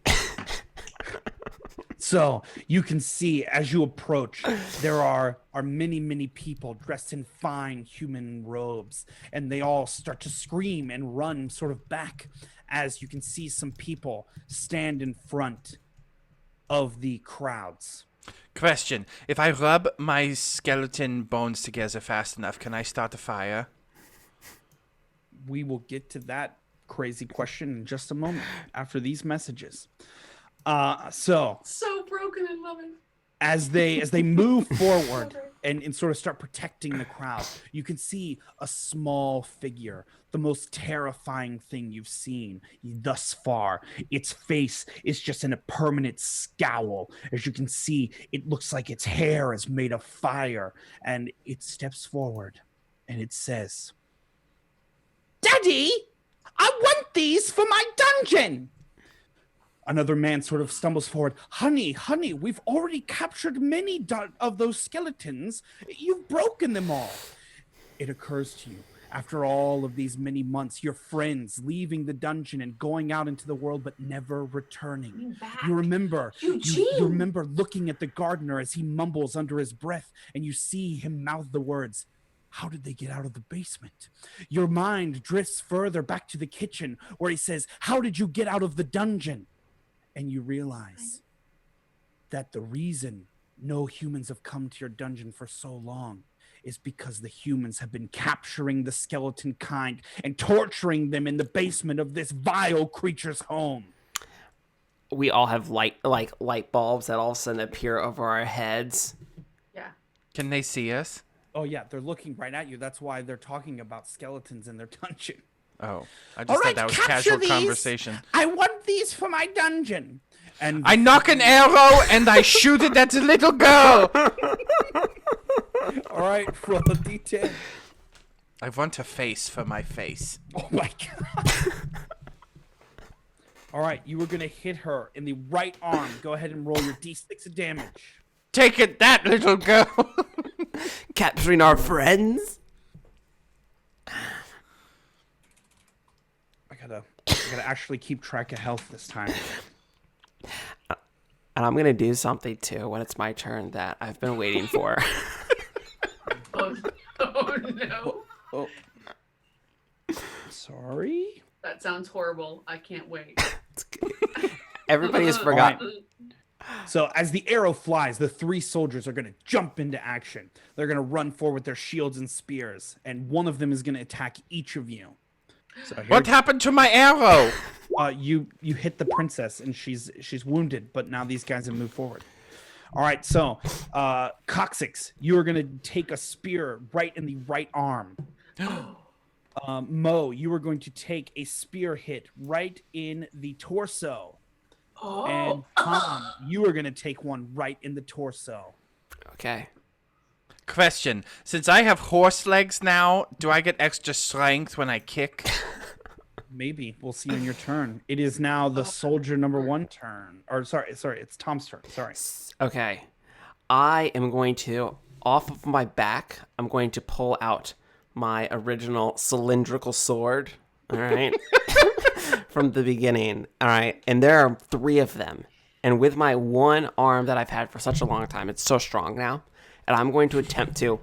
It's So you can see as you approach, there are many people dressed in fine human robes, and they all start to scream and run sort of back as you can see some people stand in front of the crowds. Question: if I rub my skeleton bones together fast enough, can I start a fire? We will get to that crazy question in just a moment after these messages. So broken and loving. as they move forward and sort of start protecting the crowd, you can see a small figure, the most terrifying thing you've seen thus far. Its face is just in a permanent scowl. As you can see, it looks like its hair is made of fire, and it steps forward and it says, "Daddy, I want these for my dungeon." Another man sort of stumbles forward. Honey, we've already captured many of those skeletons. You've broken them all. It occurs to you, after all of these many months, your friends leaving the dungeon and going out into the world, but never returning. You remember, you remember looking at the gardener as he mumbles under his breath, and you see him mouth the words, "How did they get out of the basement?" Your mind drifts further back to the kitchen, where he says, "How did you get out of the dungeon?" And you realize that the reason no humans have come to your dungeon for so long is because the humans have been capturing the skeleton kind and torturing them in the basement of this vile creature's home. We all have light bulbs that all of a sudden appear over our heads. Yeah. Can they see us? Oh yeah, they're looking right at you. That's why they're talking about skeletons in their dungeon. Oh, I just All thought right, that was capture casual these. conversation. I want these for my dungeon. And I knock an arrow and I shoot it at the little girl. all right, roll a d10. I want a face for my face. Oh my god. All right, you were gonna hit her in the right arm. Go ahead and roll your d6 of damage. Take it, that little girl. Capturing our friends? I gotta actually keep track of health this time. And I'm going to do something too when it's my turn that I've been waiting for. Oh no. Oh. Sorry. That sounds horrible. I can't wait. Everybody has forgotten. So as the arrow flies, the three soldiers are going to jump into action. They're going to run forward with their shields and spears, and one of them is going to attack each of you. So What happened to my arrow? you hit the princess, and she's wounded, but now these guys have moved forward. All right, so Coccyx, you are going to take a spear right in the right arm. Mo, you are going to take a spear hit right in the torso. Oh. And Tom, you are going to take one right in the torso. Okay. Question: since I have horse legs now, do I get extra strength when I kick? Maybe. We'll see on your turn. It is now the soldier number 1 turn. Or sorry, it's Tom's turn. Sorry. Okay. I am going to, off of my back, I'm going to pull out my original cylindrical sword. All right. From the beginning. All right. And there are 3 of them. And with my one arm that I've had for such a long time, it's so strong now. And I'm going to attempt to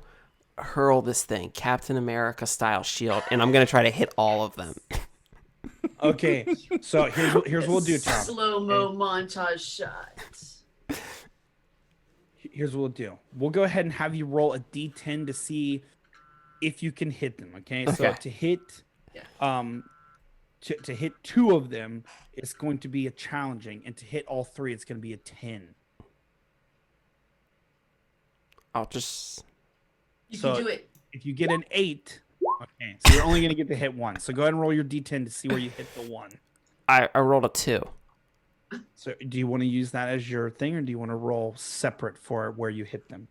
hurl this thing, Captain America style shield. And I'm going to try to hit all of them. Okay. So here's what we'll do, Tom. Slow-mo montage shot. Here's what we'll do. We'll go ahead and have you roll a d10 to see if you can hit them. Okay. So Okay. to hit, to hit 2 of them, it's going to be a challenging, and to hit all 3, it's going to be a 10. I'll just... You So- can do it. If you get an 8, okay, so you're only going to get to hit 1. So go ahead and roll your d10 to see where you hit the 1. I rolled a 2. So do you want to use that as your thing, or do you want to roll separate for where you hit them?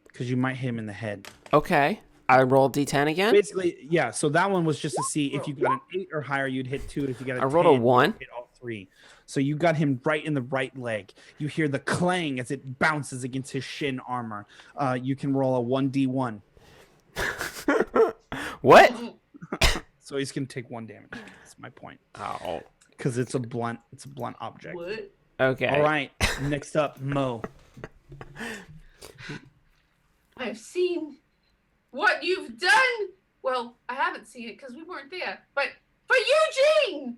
Because you might hit him in the head. Okay. I rolled D10 again. Basically, yeah. So that one was just to see if you got an 8 or higher, you'd hit 2. If you got a I rolled a 10, 1. you'd hit all 3. So you got him right in the right leg. You hear the clang as it bounces against his shin armor. You can roll a 1d1. What? So he's gonna take 1 damage. That's my point. Oh. Because it's a blunt object. What? Okay. All right. Next up, Mo. I've seen what you've done. Well, I haven't seen it because we weren't there. But for Eugene!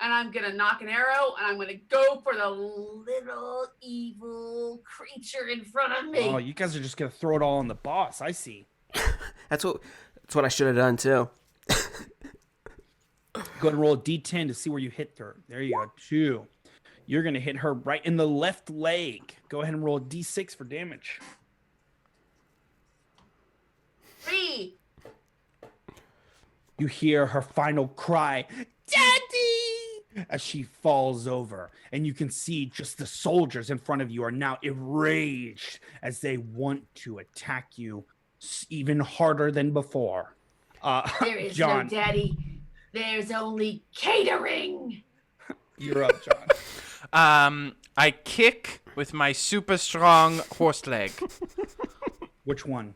And I'm going to knock an arrow, and I'm going to go for the little evil creature in front of me. Oh, you guys are just gonna throw it all on the boss. I see. That's what I should have done too. Go ahead and roll a d10 to see where you hit her. There you go. 2. You're gonna hit her right in the left leg. Go ahead and roll a d6 for damage. 3. You hear her final cry, "Daddy!" as she falls over, and you can see just the soldiers in front of you are now enraged as they want to attack you even harder than before. There is John, no daddy. There's only catering. you're up, John. I kick with my super strong horse leg. Which one?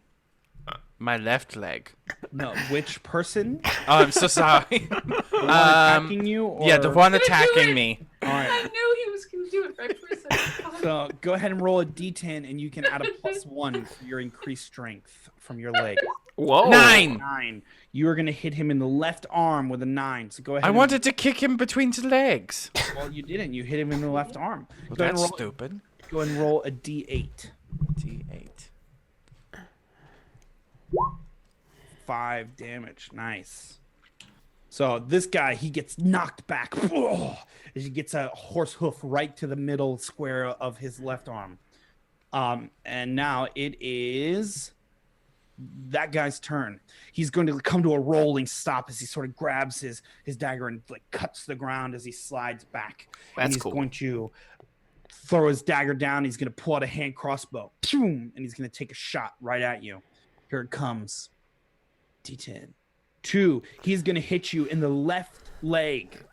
My left leg. No, which person? Oh, I'm so sorry. The one attacking you? Or... Yeah, the one Gonna do attacking it. me. All right. I knew he was going to do it right for a second. So go ahead and roll a d10, and you can add a +1 for your increased strength from your leg. Whoa. 9. 9. You are going to hit him in the left arm with a 9. So go ahead. I and- wanted to kick him between the legs. Well, you didn't. You hit him in the left arm. Well, Go ahead and that's roll- stupid. Go ahead and roll a d8. D8. 5 damage. Nice. So this guy, he gets knocked back. As he gets a horse hoof right to the middle square of his left arm. And now it is that guy's turn. He's going to come to a rolling stop as he sort of grabs his dagger and like cuts the ground as he slides back. And That's he's cool. going to throw his dagger down. He's going to pull out a hand crossbow. And he's going to take a shot right at you. Here it comes. D10. 2. He's going to hit you in the left leg.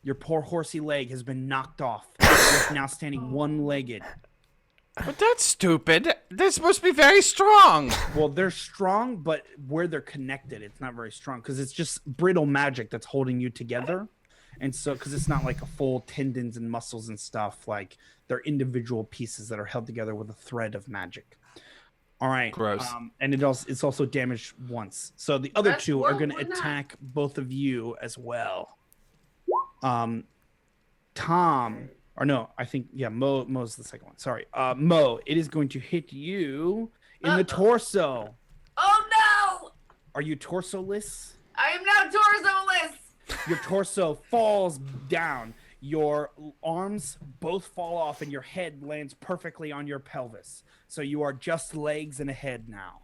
Your poor horsey leg has been knocked off. You're now standing one-legged. But that's stupid. They're supposed to be very strong. Well, they're strong, but where they're connected, it's not very strong because it's just brittle magic that's holding you together. And so, because it's not like a full tendons and muscles and stuff, like they're individual pieces that are held together with a thread of magic. All right. Gross. And it's also damaged once. So the other That's- two are well, going to we're not- attack both of you as well. Tom, or no, I think, yeah, Mo's the second one. Sorry. Mo, it is going to hit you in the torso. Oh no! Are you torso-less? I am now torso-less. Your torso falls down. Your arms both fall off, and your head lands perfectly on your pelvis. So you are just legs and a head now.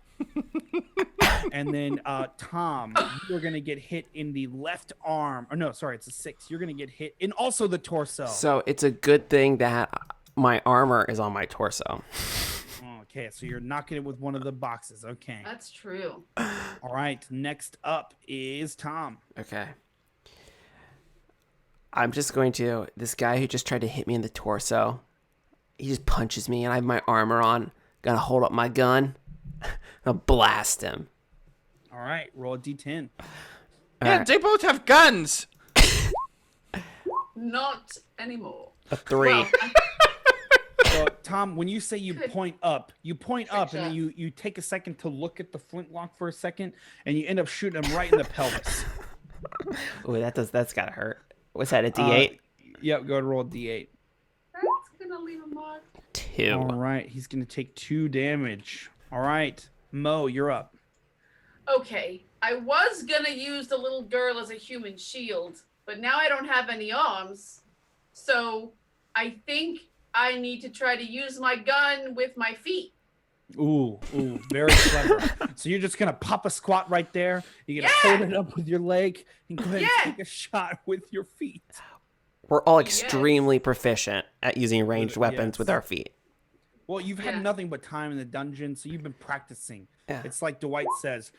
And then Tom, you're gonna get hit in the left arm. Or no, sorry, it's a 6. You're gonna get hit in also the torso. So it's a good thing that my armor is on my torso. Okay, so you're knocking it with one of the boxes. Okay. That's true. All right. Next up is Tom. Okay. I'm just going to, this guy who just tried to hit me in the torso, he just punches me and I have my armor on. Gonna hold up my gun. I'll blast him. All right. Roll a d10. Yeah, Alright. they both have guns. Not anymore. A 3. Well, So, Tom, when you say you Good. point up, and then shot. you take a second to look at the flintlock for a second, and you end up shooting him right in the pelvis. Ooh, that's gotta hurt. What's that, a D8? Yep, go ahead and roll a d8. that's gonna leave a mark. 2. All right, he's going to take 2 damage. All right, Mo, you're up. Okay, I was gonna use the little girl as a human shield, but now I don't have any arms. So I think I need to try to use my gun with my feet. Ooh, very clever. So you're just going to pop a squat right there. You're going to Yeah! hold it up with your leg and go ahead Yeah! and take a shot with your feet. We're all extremely proficient at using ranged weapons Yes. with our feet. Well, you've had Yeah. nothing but time in the dungeon, so you've been practicing. Yeah. It's like Dwight says,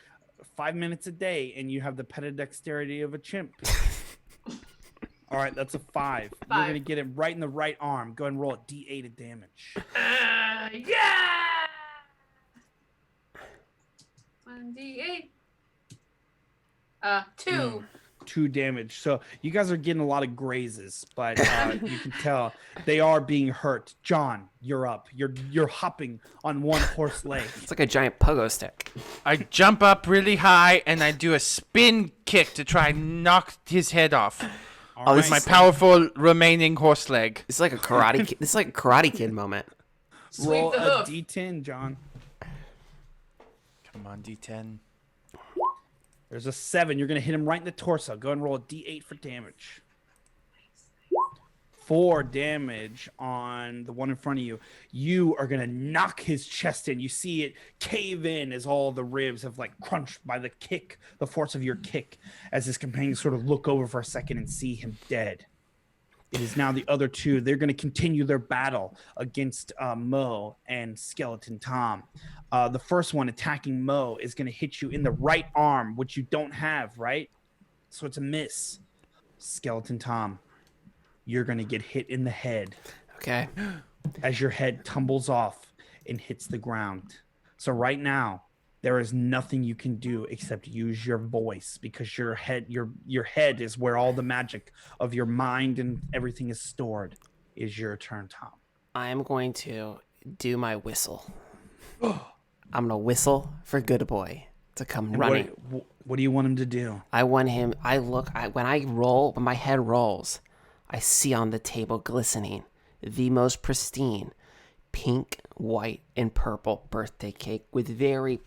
5 minutes a day, and you have the pedidexterity of a chimp. All right, that's a 5. You're 5. going to get it right in the right arm. Go ahead and roll a d8 of damage. Yeah! 1d8. 2. 2 damage. So you guys are getting a lot of grazes, but you can tell they are being hurt. John, you're up. You're hopping on one horse leg. It's like a giant pogo stick. I jump up really high and I do a spin kick to try and knock his head off. All With right, my so powerful remaining horse leg. It's like a karate. It's like a Karate Kid moment. roll Sweep the a hoof. d10, John. Come on, D10. There's a 7. You're gonna hit him right in the torso. Go ahead and roll a d8 for damage. 4 damage on the one in front of you. You are gonna knock his chest in. You see it cave in as all the ribs have like crunched by the kick, the force of your kick, as his companions sort of look over for a second and see him dead. It is now the other two. They're going to continue their battle against Mo and Skeleton Tom. The first one attacking Mo is going to hit you in the right arm, which you don't have, right? So it's a miss. Skeleton Tom, you're going to get hit in the head Okay. as your head tumbles off and hits the ground. So right now, there is nothing you can do except use your voice, because your head is where all the magic of your mind and everything is stored. Is your turn, Tom. I am going to do my whistle. I'm gonna whistle for Good Boy to come And running. what do you want him to do? I want him. When my head rolls, I see on the table glistening the most pristine pink, white, and purple birthday cake with very,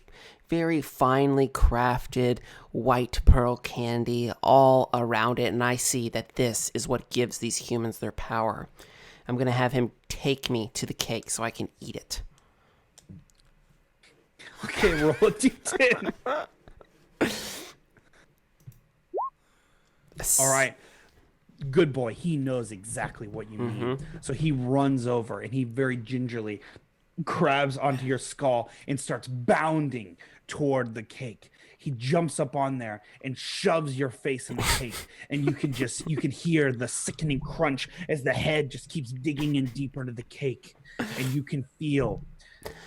very finely crafted white pearl candy all around it. And I see that this is what gives these humans their power. I'm going to have him take me to the cake so I can eat it. Okay, roll a d10. All right. Good boy. He knows exactly what you mean. So he runs over and he very gingerly grabs onto your skull and starts bounding toward the cake. He jumps up on there and shoves your face in the cake, and you can hear the sickening crunch as the head just keeps digging in deeper into the cake, and you can feel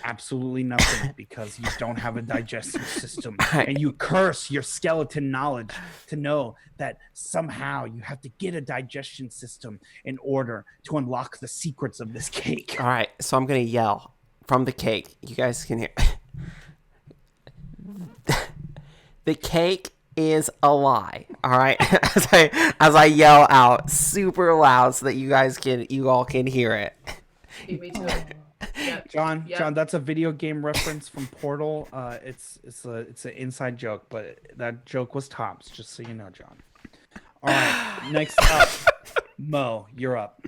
absolutely nothing because you don't have a digestive system. And you curse your skeleton knowledge to know that somehow you have to get a digestion system in order to unlock the secrets of this cake. All right, so I'm going to yell from the cake. You guys can hear. The cake is a lie. All right, as I yell out super loud so that you all can hear it. Beat me to it. Yep. John, Yep. John, that's a video game reference from Portal. It's an inside joke, but that joke was tops, just so you know, John. All right, next up, Mo, you're up.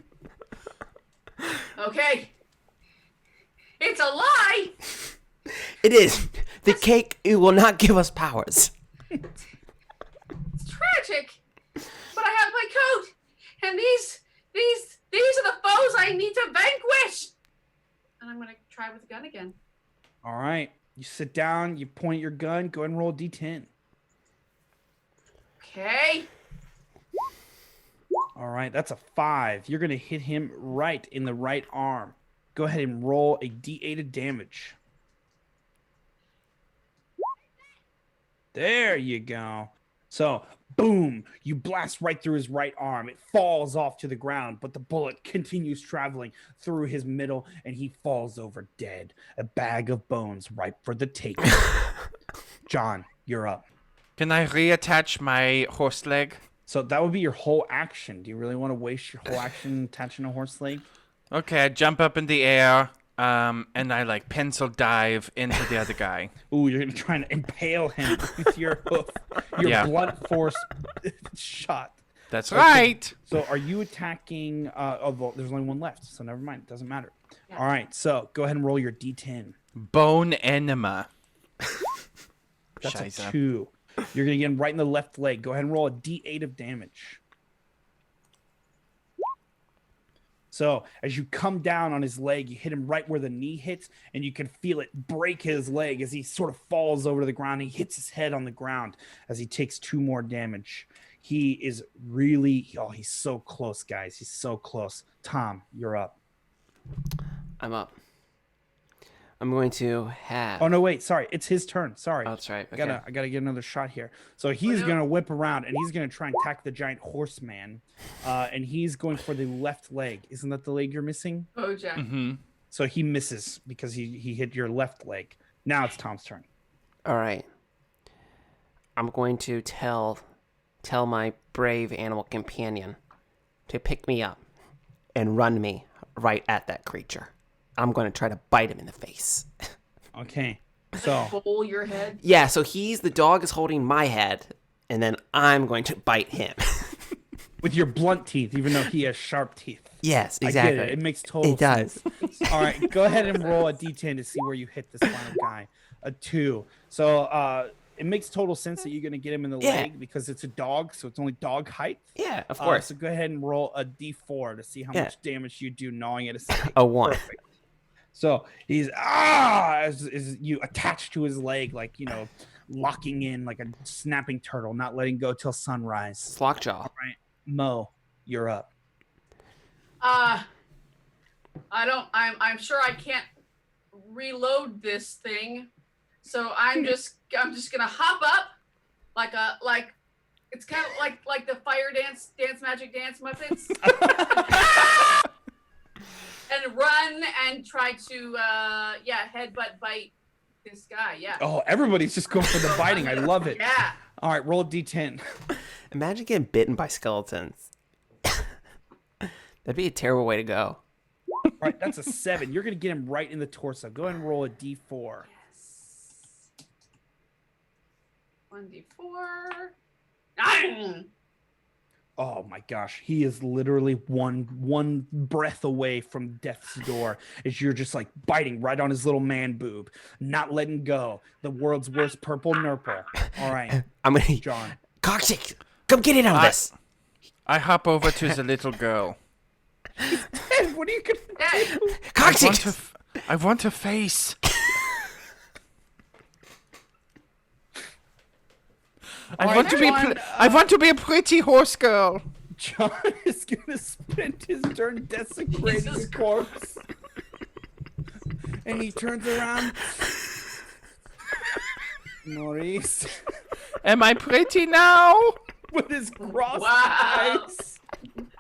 Okay. It's a lie. It is. The cake, it will not give us powers. It's tragic. But I have my coat, and these are the foes I need to vanquish. And I'm gonna try with the gun again. All right, you sit down, you point your gun, go ahead and roll a d10. Okay. All right, that's a 5. You're gonna hit him right in the right arm. Go ahead and roll a d8 of damage. There you go. So, boom, you blast right through his right arm. It falls off to the ground, but the bullet continues traveling through his middle, and he falls over dead. A bag of bones ripe for the taking. John, you're up. Can I reattach my horse leg? So that would be your whole action. Do you really want to waste your whole action attaching a horse leg? Okay, I jump up in the air, and I like pencil dive into the other guy. Ooh, you're gonna try and impale him with your hoof, your Yeah. blunt force shot. That's Okay. right. So are you attacking? Well, there's only one left, so never mind. It doesn't matter. Yeah. All right, so go ahead and roll your d10. Bone enema. That's a Scheiße. 2. You're gonna get him right in the left leg. Go ahead and roll a d8 of damage. So as you come down on his leg, you hit him right where the knee hits, and you can feel it break his leg as he sort of falls over to the ground. He hits his head on the ground as he takes 2 more damage. He is really, he's so close, guys. He's so close. Tom, you're up. I'm up. I'm going to have. Oh no, wait, sorry, it's his turn. Sorry. Oh, that's right. I Okay. gotta get another shot here. So he's no. gonna whip around and he's gonna try and attack the giant horseman. And he's going for the left leg. Isn't that the leg you're missing? Bojack. Mm-hmm. So he misses because he hit your left leg. Now it's Tom's turn. All right. I'm going to tell my brave animal companion to pick me up and run me right at that creature. I'm going to try to bite him in the face. Okay. So Bowl your head. Yeah, so the dog is holding my head, and then I'm going to bite him. with your blunt teeth, even though he has sharp teeth. Yes, I exactly. get it. It makes total sense. does. All right, go ahead and roll a d10 to see where you hit this final guy. A 2. So it makes total sense that you're going to get him in the Yeah. leg because it's a dog, so it's only dog height. Yeah, of course. So go ahead and roll a d4 to see how much damage you do gnawing at his leg. A 1. Perfect. So he's as you attach to his leg, like, you know, locking in like a snapping turtle, not letting go till sunrise. Lockjaw. All right, Mo, you're up. I'm sure I can't reload this thing, so I'm just gonna hop up like it's kind of like the fire dance magic dance Muppets. And run and try to headbutt bite this guy. Yeah. Oh, everybody's just going for the biting. I love it. Yeah. All right, roll a d10. Imagine getting bitten by skeletons. That'd be a terrible way to go. All right, that's a 7. You're going to get him right in the torso. Go ahead and roll a d4. Yes. 1d4. 9. Oh my gosh, he is literally one breath away from death's door as you're just like biting right on his little man boob, not letting go. The world's worst purple nurple. All right, I'm gonna John. Cockstick, come get in on this. I hop over to the little girl. What are you gonna Hey, Cockstick. I want a face. I All want right, to be. John, I want to be a pretty horse girl. John is gonna spend his turn desecrating Jesus the corpse, and he turns around. Maurice, Am I pretty now? with his crossed Wow. eyes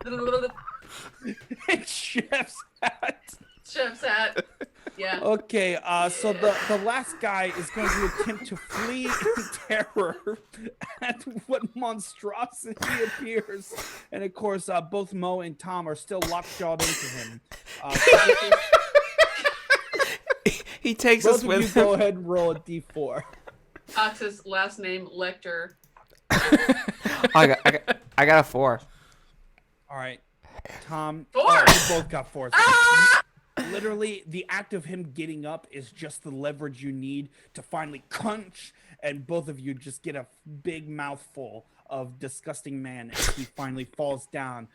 and chef's hat. Chef's hat. Yeah. Okay, so the last guy is going to attempt to flee in terror at what monstrosity appears, and of course, both Mo and Tom are still lockjawed into him. He takes Both us of you with go him. ahead and roll a d4. Cox's last name Lecter. I got a 4. All right, Tom. 4. You both got 4s. Ah! Literally, the act of him getting up is just the leverage you need to finally crunch, and both of you just get a big mouthful of disgusting man as he finally falls down,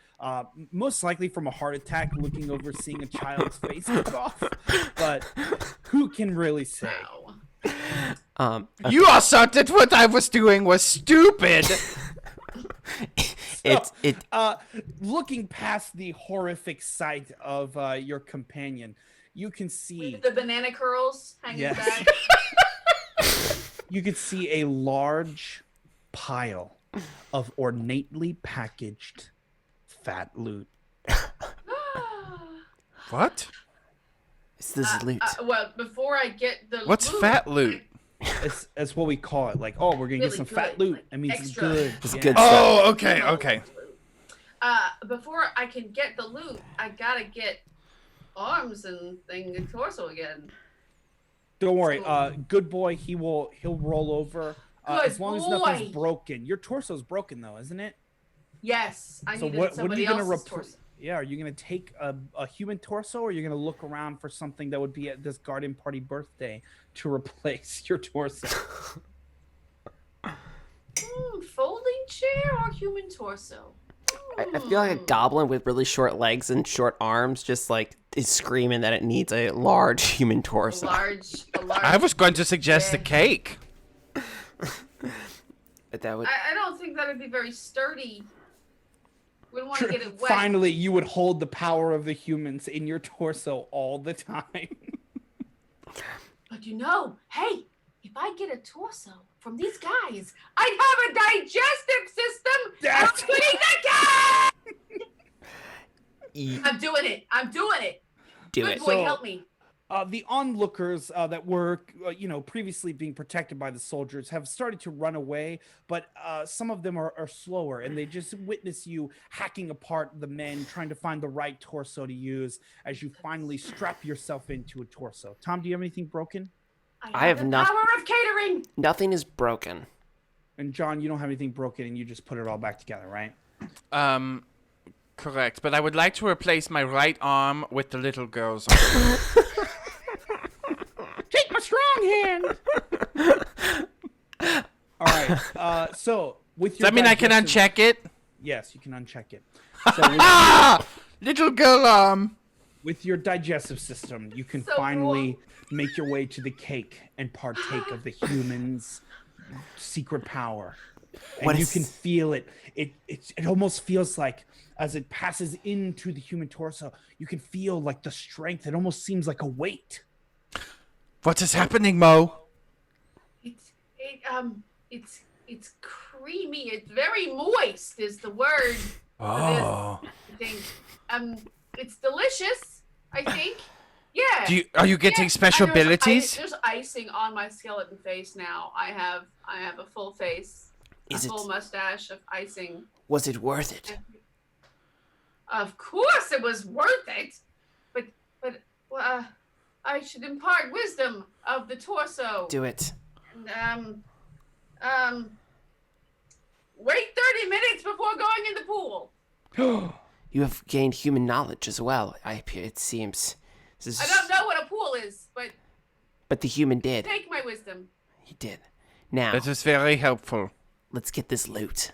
most likely from a heart attack, looking over seeing a child's face cut off. But who can really say? Wow. You all thought that what I was doing was stupid. Looking past the horrific sight of your companion, you can see With the banana curls hanging Yes. back. you could see a large pile of ornately packaged fat loot. What? This is loot. Well, before I get the What's loot, fat loot? That's what we call it. Like, oh, we're gonna get Really some fat good, loot. like That means it's extra. good. It's Yeah. good stuff. Oh, okay, okay. Before I can get the loot, I gotta get arms and torso again. Don't worry. Cool. Good boy. He'll roll over. Good As long as nothing's boy. broken. Your torso's broken though, isn't it? Yes, I So needed what are somebody you gonna else's replace? torso. Yeah, are you gonna take a human torso, or are you gonna look around for something that would be at this garden party birthday to replace your torso? Folding chair or human torso? I feel like a goblin with really short legs and short arms just like is screaming that it needs a large human A torso. large. I was going to suggest the Yeah. cake. But that would. I don't think that would be very sturdy. Wouldn't want to get it wet. Finally, you would hold the power of the humans in your torso all the time. But hey, if I get a torso from these guys, I'd have a digestive system. That's- And I'm quitting the game. E- I'm doing it. Do Good it. boy, So- help me. The onlookers that were, previously being protected by the soldiers have started to run away, but some of them are slower, and they just witness you hacking apart the men, trying to find the right torso to use as you finally strap yourself into a torso. Tom, do you have anything broken? I have the nothing. power of catering. Nothing is broken. And John, you don't have anything broken, and you just put it all back together, right? Correct. But I would like to replace my right arm with the little girl's arm. Take my strong hand. All right. So with Does your that mean I can digestive- uncheck it? Yes, you can uncheck it. So Little girl arm. with your digestive system, you can So finally make your way to the cake and partake of the human's secret power. And What you is- can feel it. It almost feels like as it passes into the human torso, you can feel like the strength. It almost seems like a weight. What is happening, Mo? It's creamy. It's very moist. Is the word. Oh. I think. It's delicious. I think. Yeah. Are you getting special There's abilities? There's icing on my skeleton face now. I have a full face, Is a it? full mustache of icing. Was it worth it? Of course, it was worth it. But I should impart wisdom of the torso. Do it. Wait 30 minutes before going in the pool. You have gained human knowledge as well. It seems. I don't know what a pool is, But the human did. take my wisdom. He did. Now, That is very helpful. let's get this loot.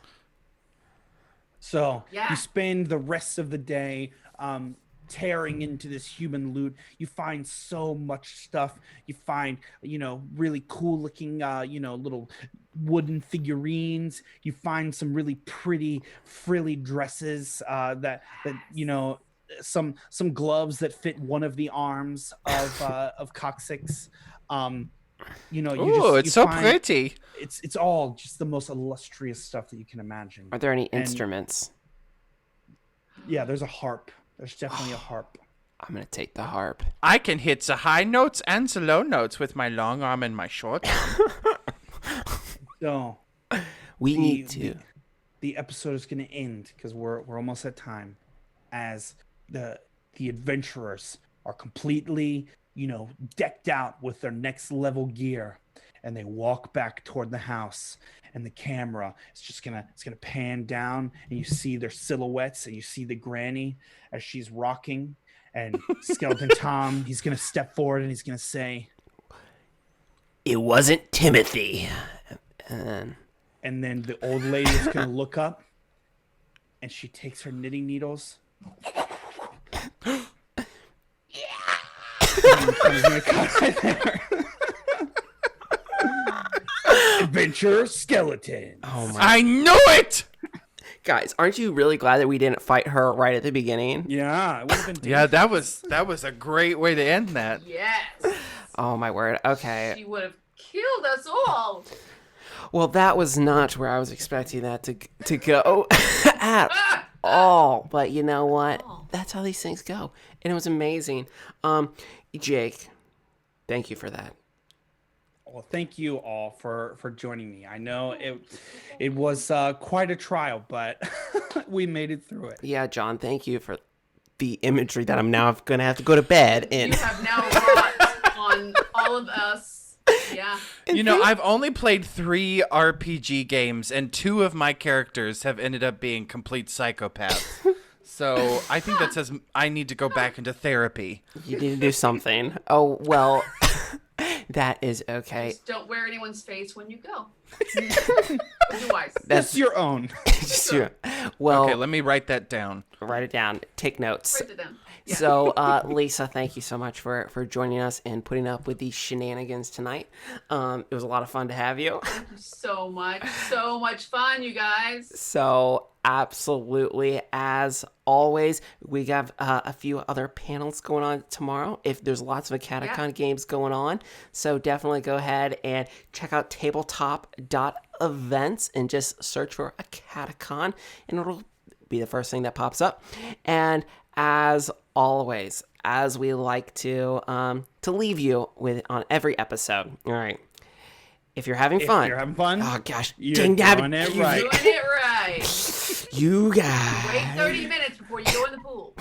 So Yeah. you spend the rest of the day tearing into this human loot. You find so much stuff. You find, really cool looking, little wooden figurines. You find some really pretty frilly dresses that some gloves that fit one of the arms of Coccyx. Ooh, it's so pretty. It's all just the most illustrious stuff that you can imagine. Are there any And- instruments? Yeah, there's a harp. There's definitely a harp. I'm gonna take the harp. I can hit the high notes and the low notes with my long arm and my short arm. So We need to. the episode is going to end because we're almost at time, as the adventurers are completely decked out with their next level gear, and they walk back toward the house, and the camera is just gonna pan down, and you see their silhouettes, and you see the granny as she's rocking, and Skeleton Tom, he's gonna step forward and he's gonna say, It wasn't Timothy. And and then the old lady is gonna look up, and she takes her knitting needles. He's gonna cut right there. Adventure skeleton. oh my I knew it! guys, aren't you really glad that we didn't fight her right at the beginning? Yeah, it would have been. Yeah, that was a great way to end that. Yes. Oh my word. Okay. She would have killed us all. Well, that was not where I was expecting that to go at all. But you know what? That's how these things go. And it was amazing. Jake, thank you for that. Well, thank you all for joining me. I know it was quite a trial, but we made it through it. Yeah, John, thank you for the imagery that I'm now going to have to go to bed in. You have now wrought on all of us. Yeah. You know, I've only played 3 RPG games, and 2 of my characters have ended up being complete psychopaths. So I think that says I need to go back into therapy. You need to do something. Oh, well, that is okay. Just don't wear anyone's face when you go. Do wise. That's your own. Just your- well, Okay, let me write that down. write it down. Take notes. Write it down. Yeah. So, Lisa, thank you so much for joining us and putting up with these shenanigans tonight. It was a lot of fun to have you. Thank you so much. So much fun, you guys. So, absolutely, as always, we have a few other panels going on tomorrow. If there's lots of Catacon games going on, so definitely go ahead and check out tabletop.events and just search for a Catacon, and it'll be the first thing that pops up. And as always, as we like to leave you with on every episode. All right. If you're having fun. You're having fun. Oh gosh. You're dang nabbit, doing it you- right. Doing it right. You guys. Wait 30 minutes before you go in the pool.